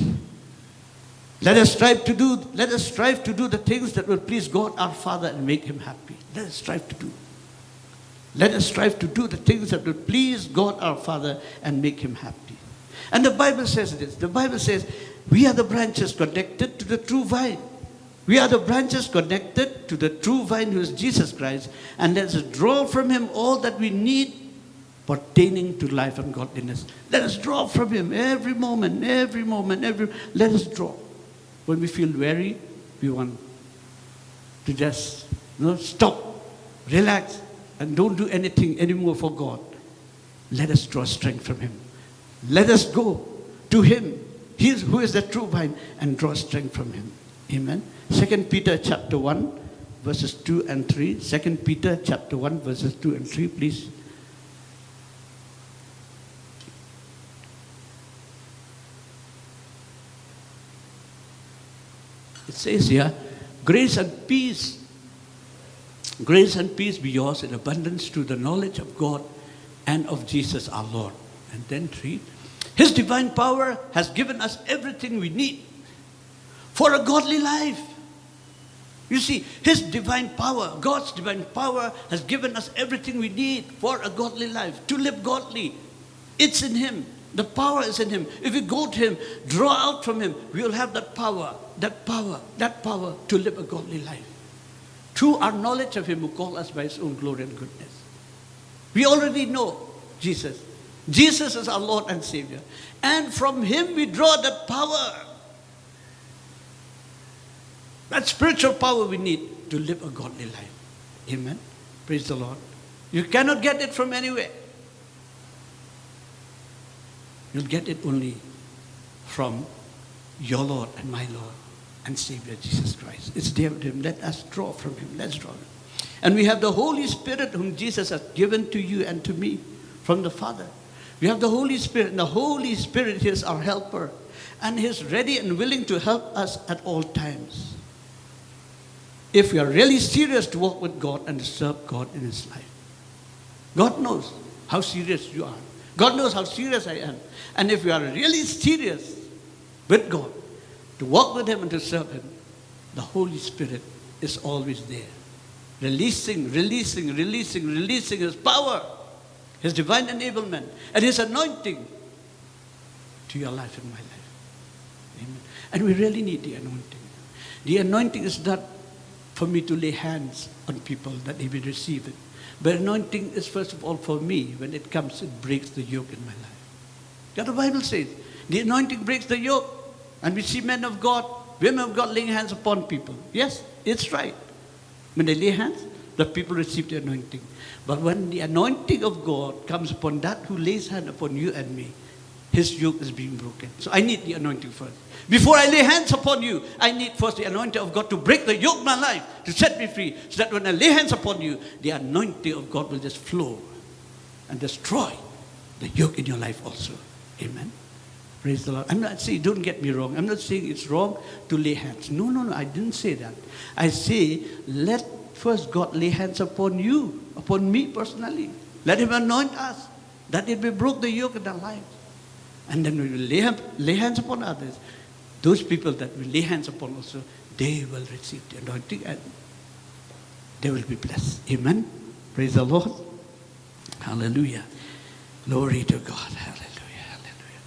Let us strive to do the things that will please God our Father and make Him happy. Let us strive to do. Let us strive to do the things that will please God our Father and make Him happy. And the Bible says this. The Bible says, we are the branches connected to the true vine. We are the branches connected to the true vine who is Jesus Christ. And let us draw from Him all that we need pertaining to life and godliness. Let us draw from Him every moment. Let us draw. When we feel weary, we want to just stop, relax, and don't do anything anymore for God. Let us draw strength from Him. Let us go to Him, who is the true vine, and draw strength from Him. Amen. 2 Peter chapter 1, verses 2 and 3. 2 Peter chapter 1, verses 2 and 3, please. It says here, grace and peace be yours in abundance through the knowledge of God and of Jesus our Lord. And then 3, His divine power has given us everything we need for a godly life. You see, His divine power, God's divine power has given us everything we need for a godly life, to live godly. It's in Him. The power is in Him. If we go to Him, draw out from Him, we will have that power to live a godly life. Through our knowledge of Him who called us by His own glory and goodness. We already know Jesus. Jesus is our Lord and Savior. And from Him we draw that power. That spiritual power we need to live a godly life. Amen. Praise the Lord. You cannot get it from anywhere. You'll get it only from your Lord and my Lord and Savior Jesus Christ. It's there with Him. Let us draw from Him. Let's draw Him. And we have the Holy Spirit whom Jesus has given to you and to me from the Father. We have the Holy Spirit, and the Holy Spirit is our helper. And He is ready and willing to help us at all times. If we are really serious to walk with God and to serve God in His life. God knows how serious you are. God knows how serious I am. And if we are really serious with God, to walk with Him and to serve Him, the Holy Spirit is always there. Releasing His power, His divine enablement, and His anointing to your life and my life. Amen. And we really need the anointing. The anointing is not for me to lay hands on people that they will receive it. But anointing is first of all for me. When it comes, it breaks the yoke in my life. That's what the Bible says. The anointing breaks the yoke. And we see men of God, women of God laying hands upon people. Yes? It's right. When they lay hands, the people receive the anointing. But when the anointing of God comes upon that who lays hand upon you and me, his yoke is being broken. So I need the anointing first. Before I lay hands upon you, I need first the anointing of God to break the yoke of my life, to set me free, so that when I lay hands upon you, the anointing of God will just flow and destroy the yoke in your life also. Amen. Praise the Lord. I'm not saying, don't get me wrong, I'm not saying it's wrong to lay hands. No, I didn't say that. I say, let first God lay hands upon you, upon me personally. Let him anoint us, that it may broke the yoke in our lives. And then we will lay hands upon others. Those people that we lay hands upon also, they will receive the anointing and they will be blessed. Amen. Praise the Lord. Hallelujah. Glory to God. Hallelujah. Hallelujah.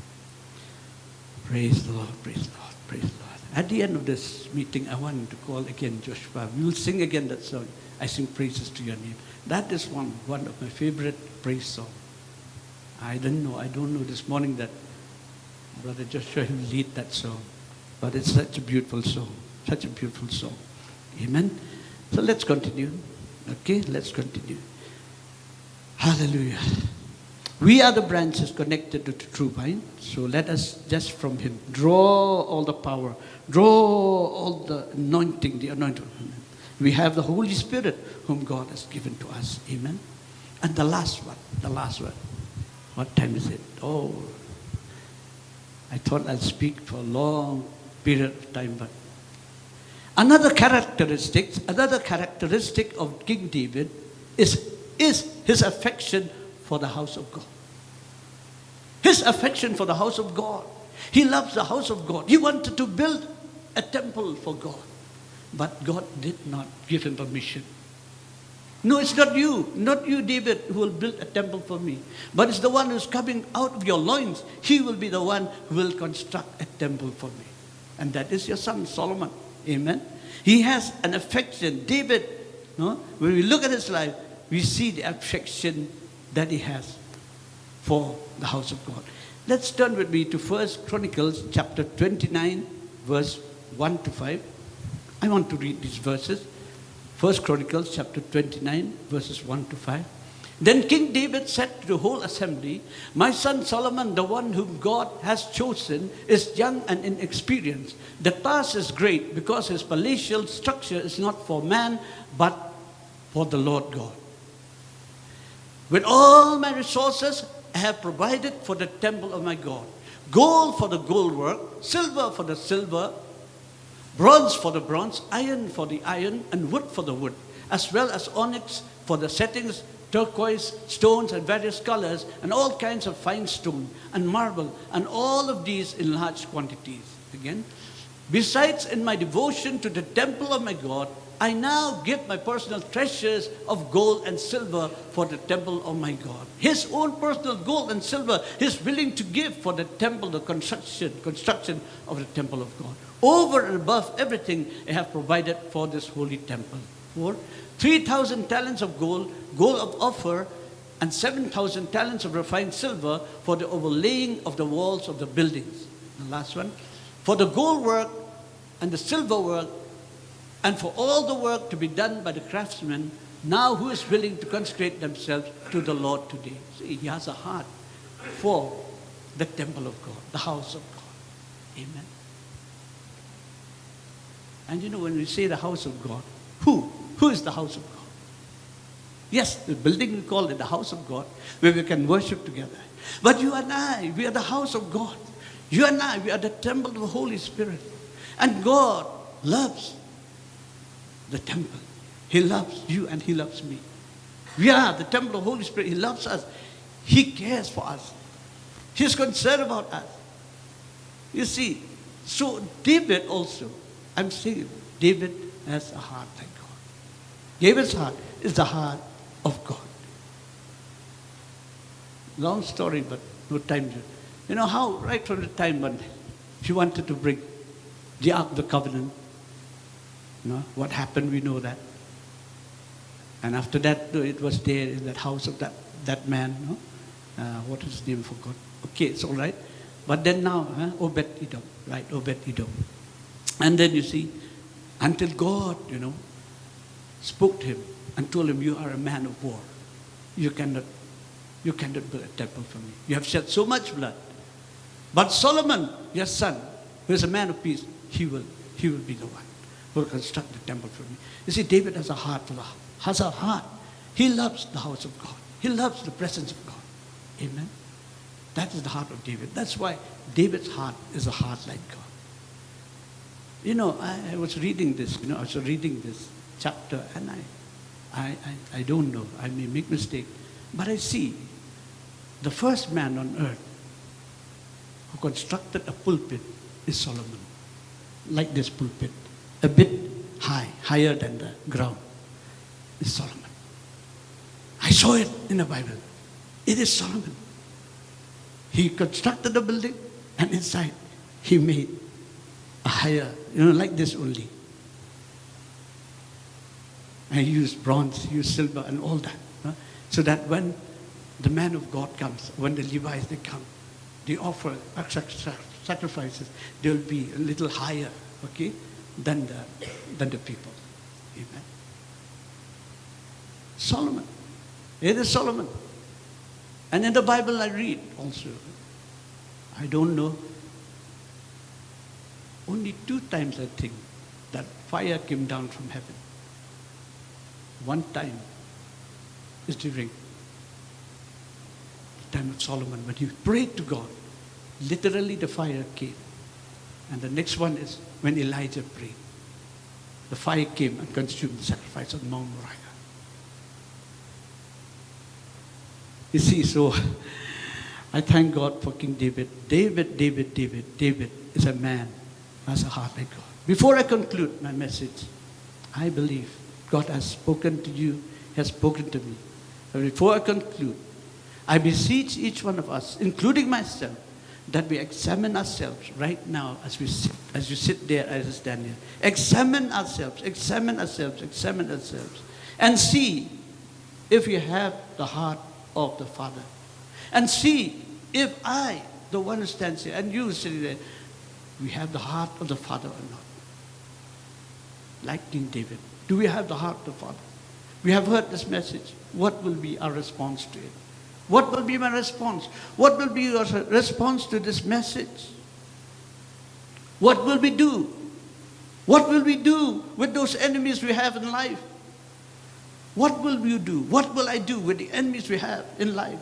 Praise the Lord. Praise the Lord. Praise the Lord. At the end of this meeting, I want to call again Joshua. We will sing again that song. I sing praises to your name. That is one of my favorite praise songs. I don't know this morning that Brother Joshua will lead that song. But it's such a beautiful song. Such a beautiful song. Amen. So let's continue. Okay, let's continue. Hallelujah. We are the branches connected to the true vine. So let us just from him draw all the power, draw all the anointing, the anointing. We have the Holy Spirit whom God has given to us. Amen. And the last one. What time is it? Oh, I thought I'd speak for a long period of time, but another characteristic of King David is his affection for the house of God. His affection for the house of God. He loves the house of God. He wanted to build a temple for God, but God did not give him permission. No, it's not you, David, who will build a temple for me. But it's the one who's coming out of your loins. He will be the one who will construct a temple for me. And that is your son, Solomon. Amen. He has an affection. David, no? When we look at his life, we see the affection that he has for the house of God. Let's turn with me to 1 Chronicles chapter 29, verse 1 to 5. I want to read these verses. 1 Chronicles chapter 29, verses 1 to 5. Then King David said to the whole assembly, my son Solomon, the one whom God has chosen, is young and inexperienced. The task is great because his palatial structure is not for man, but for the Lord God. With all my resources, I have provided for the temple of my God. Gold for the gold work, silver for the silver, bronze for the bronze, iron for the iron, and wood for the wood, as well as onyx for the settings, turquoise, stones and various colors, and all kinds of fine stone, and marble, and all of these in large quantities. Again, besides, in my devotion to the temple of my God, I now give my personal treasures of gold and silver for the temple of my God. His own personal gold and silver he's willing to give for the temple, the construction of the temple of God. Over and above everything I have provided for this holy temple. For 3,000 talents of gold of Ophir, and 7,000 talents of refined silver for the overlaying of the walls of the buildings. The last one. For the gold work and the silver work, and for all the work to be done by the craftsmen, now who is willing to consecrate themselves to the Lord today. See, he has a heart for the temple of God, the house of God. Amen. And you know, when we say the house of God, who is the house of God? Yes, the building we call it the house of God, where we can worship together. But you and I, we are the house of God. You and I, we are the temple of the Holy Spirit. And God loves the temple. He loves you and He loves me. We are the temple of the Holy Spirit. He loves us. He cares for us. He's concerned about us. You see, so David also, I'm saying David has a heart like God. David's heart is the heart of God. Long story, but no time to. You know how right from the time when she wanted to bring the Ark of the Covenant, you know, what happened, we know that. And after that, it was there in that house of that man, no? What is his name, forgot. Okay, it's all right. But then now, Obed-Edom, right, Obed-Edom. And then you see, Until God, spoke to him and told him, you are a man of war. You cannot build a temple for me. You have shed so much blood. But Solomon, your son, who is a man of peace, he will be the one who will construct the temple for me. You see, David has a heart has a heart. He loves the house of God. He loves the presence of God. Amen. That is the heart of David. That's why David's heart is a heart like God. I was reading this, chapter, and I don't know, I may make mistake, but I see the first man on earth who constructed a pulpit is Solomon. Like this pulpit, a bit higher than the ground, is Solomon. I saw it in the Bible. It is Solomon. He constructed a building, and inside he made a higher, like this only. And he used bronze, he used silver and all that. So that when the man of God comes, when the Levites, they come, they offer sacrifices, they'll be a little higher, than the people. Amen. Solomon. It is Solomon. And in the Bible I read also, I don't know, only 2 times I think that fire came down from heaven. One time is during the time of Solomon when he prayed to God. Literally the fire came. And the next one is when Elijah prayed. The fire came and consumed the sacrifice on Mount Moriah. You see, so I thank God for King David. David is a man who has a heart like God. Before I conclude my message, I believe God has spoken to you, has spoken to me. But before I conclude, I beseech each one of us, including myself, that we examine ourselves right now as you sit there, as I stand here. Examine ourselves, and see if we have the heart of the Father. And see if I, the one who stands here, and you sitting there, we have the heart of the Father or not. Like King David. Do we have the heart of the Father? We have heard this message. What will be our response to it? What will be my response? What will be your response to this message? What will we do? What will we do with those enemies we have in life? What will you do? What will I do with the enemies we have in life?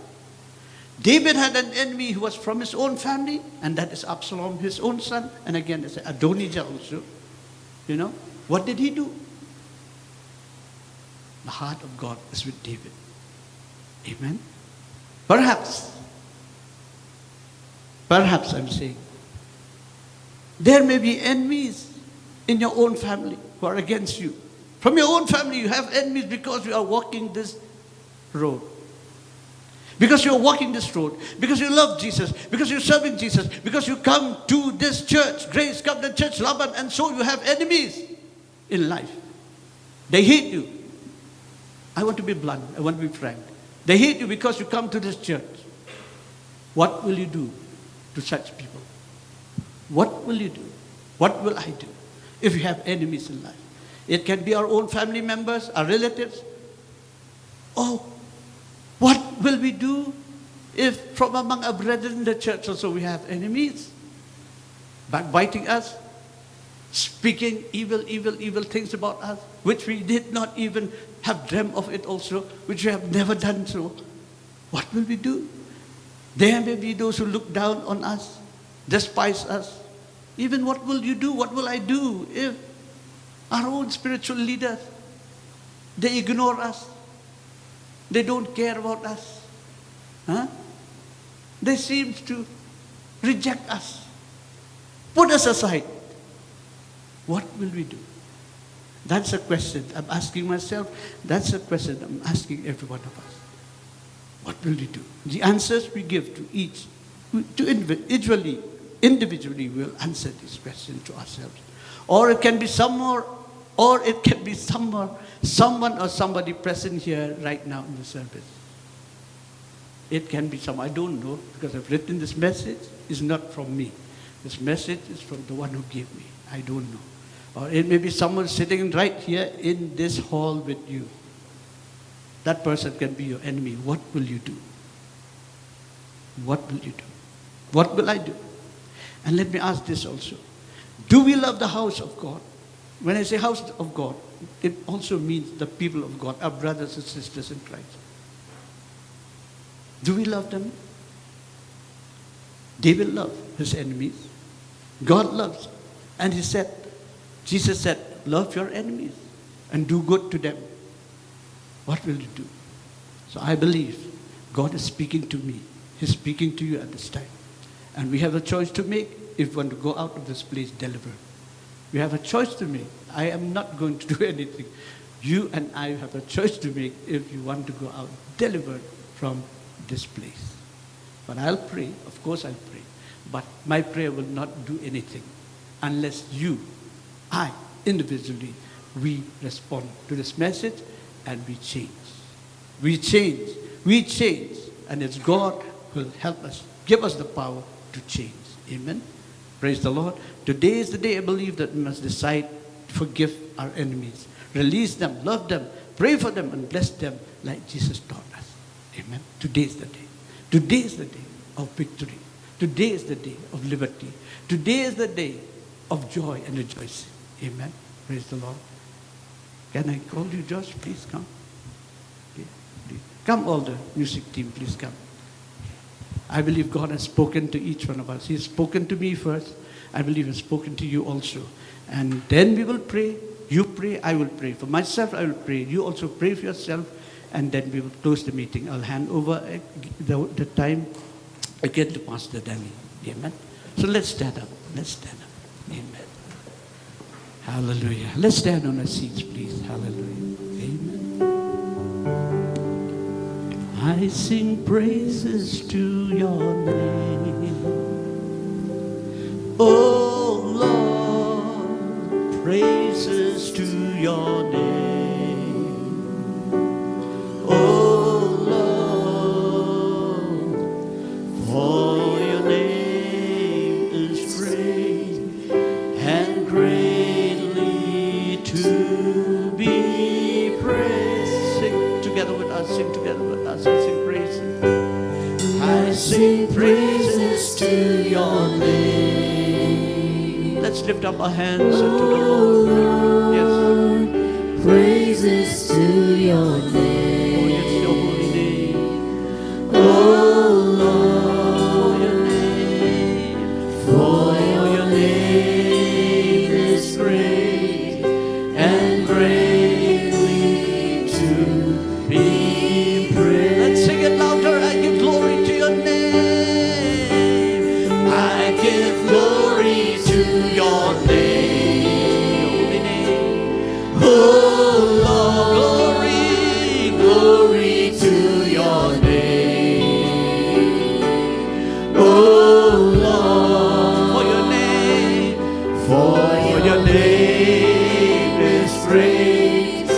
David had an enemy who was from his own family, and that is Absalom, his own son. And again, it's Adonijah also. What did he do? The heart of God is with David. Amen? Perhaps I'm saying, there may be enemies in your own family who are against you. From your own family, you have enemies because you are walking this road. Because you're walking this road, because you love Jesus, because you're serving Jesus, because you come to this church, Grace Covenant Church, Laban, and so you have enemies in life. They hate you. I want to be blunt, I want to be frank. They hate you because you come to this church. What will you do to such people? What will you do? What will I do if you have enemies in life? It can be our own family members, our relatives. Oh, what will we do if from among our brethren in the church also we have enemies? Backbiting us, speaking evil things about us, which we did not even have dreamt of it also, which we have never done so. What will we do? There may be those who look down on us, despise us. Even what will you do? What will I do if our own spiritual leaders, they ignore us? They don't care about us. They seem to reject us. Put us aside. What will we do? That's a question I'm asking myself. That's a question I'm asking every one of us. What will we do? The answers we give to each, individually we'll answer this question to ourselves. Or it can be someone or somebody present here right now in the service. It can be someone, I don't know, because I've written this message. It's not from me. This message is from the one who gave me. I don't know. Or it may be someone sitting right here in this hall with you. That person can be your enemy. What will you do? What will you do? What will I do? And let me ask this also. Do we love the house of God? When I say house of God, it also means the people of God, our brothers and sisters in Christ. Do we love them? They will love his enemies. God loves. And he said, Jesus said, love your enemies and do good to them. What will you do? So I believe God is speaking to me. He's speaking to you at this time. And we have a choice to make if we want to go out of this place delivered. We have a choice to make. I am not going to do anything. You and I have a choice to make if you want to go out delivered from this place. But I'll pray. Of course I'll pray. But my prayer will not do anything unless you, I, individually, we respond to this message and we change. We change. We change. And it's God who will help us, give us the power to change. Amen. Praise the Lord. Today is the day I believe that we must decide to forgive our enemies. Release them, love them, pray for them, and bless them like Jesus taught us. Amen. Today is the day. Today is the day of victory. Today is the day of liberty. Today is the day of joy and rejoicing. Amen. Praise the Lord. Can I call you, Josh? Please come. Okay, please. Come, all the music team, please come. I believe God has spoken to each one of us. He has spoken to me first. I believe He has spoken to you also. And then we will pray. You pray, I will pray. For myself, I will pray. You also pray for yourself. And then we will close the meeting. I'll hand over the time again to Pastor Danny. Amen. So let's stand up. Let's stand up. Amen. Hallelujah. Let's stand on our seats, please. Hallelujah. Amen. I sing praises to your name. Oh Lord, praises to your name. Oh Lord, for your name is great and greatly to be praised. Sing together with us, sing together with us, and sing praises. I sing praises to your name. Let's lift up our hands unto the Lord. Yes. Praises to your name. Oh, yes, your holy name. Oh For your Lord, name. for your name is great and greatly to be praised. Let's sing it louder. I give glory to your name. I give glory to your name. Your holy name. Oh Lord, Glory, glory to your name. Oh Lord, for your name. for your name is great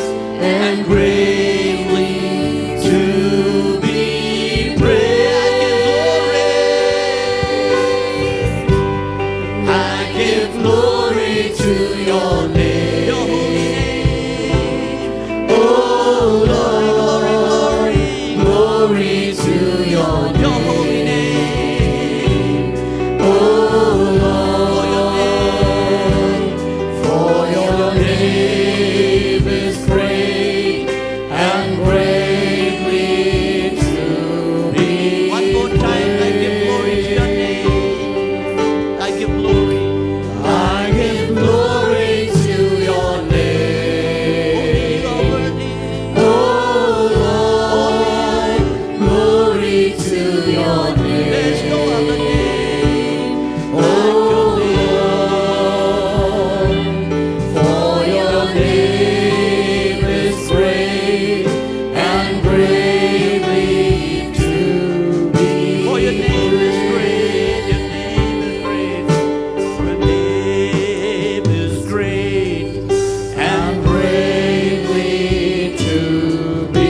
and greatly to be praised. I give glory to your name. Your holy name. Oh Lord, glory to your name. Your holy name. Oh Lord, For your name. for your name is great and greatly to be One more time, I give glory to your name. I give glory. I give glory to your Only name. you are worthy. Oh Lord, glory to your name. There's no other name like Oh your name. Lord, for your name is great and greatly to be For your name is great. Your name is great. Your name is great. and greatly to be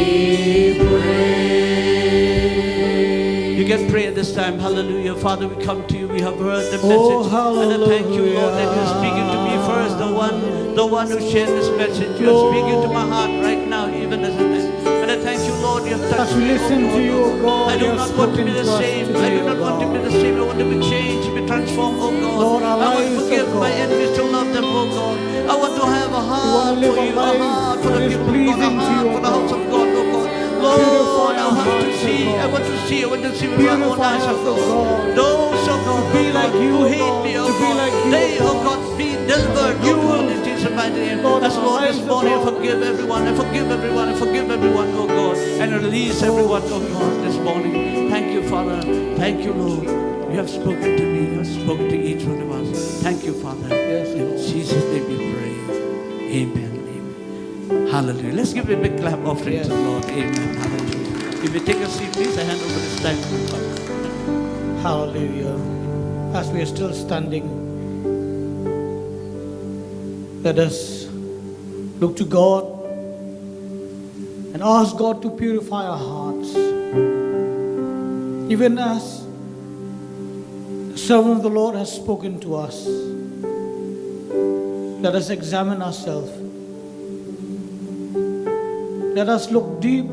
praised. You can pray at this time. Hallelujah. Father, we come to you. We have heard the message. Oh, And I thank you, Lord, that you're hallelujah. speaking to me first, the one the one who shared this message. You are speaking to my heart right now, even as it is. And I thank you, Lord, you have touched As we me, listen to you, O God, I do you have not want to be spoken the to us same. I today, do not O want to be God. the same. I want to be changed, to be transformed, oh God. Lord, our I want to lives, forgive oh my God. enemies, to love them, oh God. I want to have a We heart want to live for a you, a life heart for that the is people of God, a pleasing to heart you, O for the house God. of God, oh God. Purify Lord, I our want to hearts, O see, I God. want to see, I want to see with my own Purify eyes, us, oh O God. God. Those, oh God, To be oh God, like you, who O hate God. me, oh To be God, like you, they, O oh God. God, be delivered, You oh God, will, in Jesus' mighty name. Lord, As our Lord, this lives, O morning I God. forgive everyone, I forgive everyone, I forgive everyone, oh God, and release everyone, oh God, this morning. Thank you, Father. Thank you, Lord. You have spoken to me, you have spoken to each one of us. Thank you, Father. Yes, In Lord. Jesus' name we pray. Amen. Amen. Hallelujah. Let's give a big clap offering Yes. to the Lord. Amen. Hallelujah. If you take a seat, please, I hand over this time to the Father. Hallelujah. As we are still standing, let us look to God and ask God to purify our hearts. Even as the servant of the Lord has spoken to us, let us examine ourselves. Let us look deep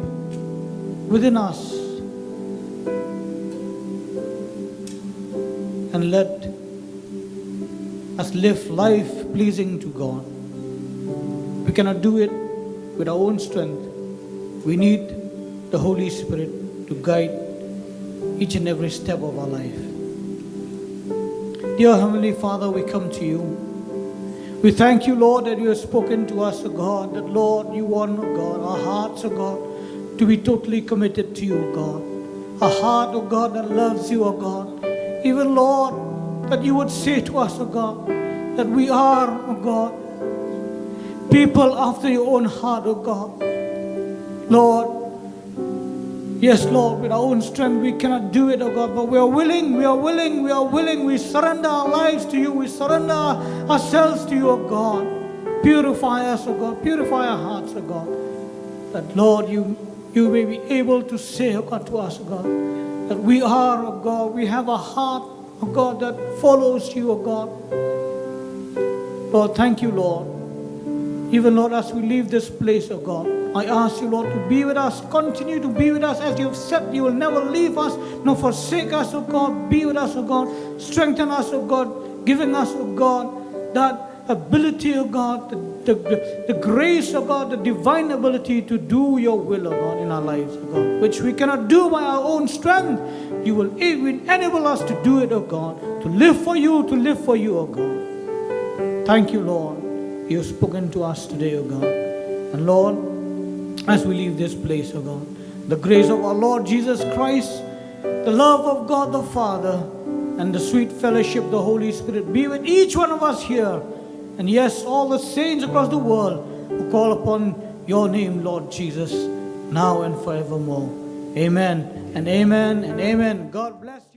within us and let us live life pleasing to God. We cannot do it with our own strength. We need the Holy Spirit to guide each and every step of our life. Dear Heavenly Father, we come to you. We thank you, Lord, that you have spoken to us, O God, that, Lord, you want, O God, our hearts, O God, to be totally committed to you, O God. A heart, O God, that loves you, O God. Even, Lord, that you would say to us, O God, that we are, O God, people after your own heart, O God. Lord, yes, Lord, with our own strength we cannot do it, O God, but we are willing, we surrender our lives to you, we surrender ourselves to you, O God. Purify us, O God, purify our hearts, O God, that, Lord, you may be able to say, O God, to us, O God, that we are, O God, we have a heart, O God, that follows you, O God. Lord, thank you, Lord. Even, Lord, as we leave this place, O God, I ask you, Lord, to be with us, continue to be with us, as you have said, you will never leave us, nor forsake us, O God. Be with us, O God. Strengthen us, O God, giving us, O God, that ability, O God, the grace, O God, the divine ability to do your will, O God, in our lives, O God, which we cannot do by our own strength. You will enable us to do it, O God, to live for you, O God. Thank you, Lord. You have spoken to us today, O God. And Lord, as we leave this place, O God, the grace of our Lord Jesus Christ, the love of God the Father, and the sweet fellowship of the Holy Spirit be with each one of us here. And yes, all the saints across the world who call upon your name, Lord Jesus, now and forevermore. Amen and amen and amen. God bless you.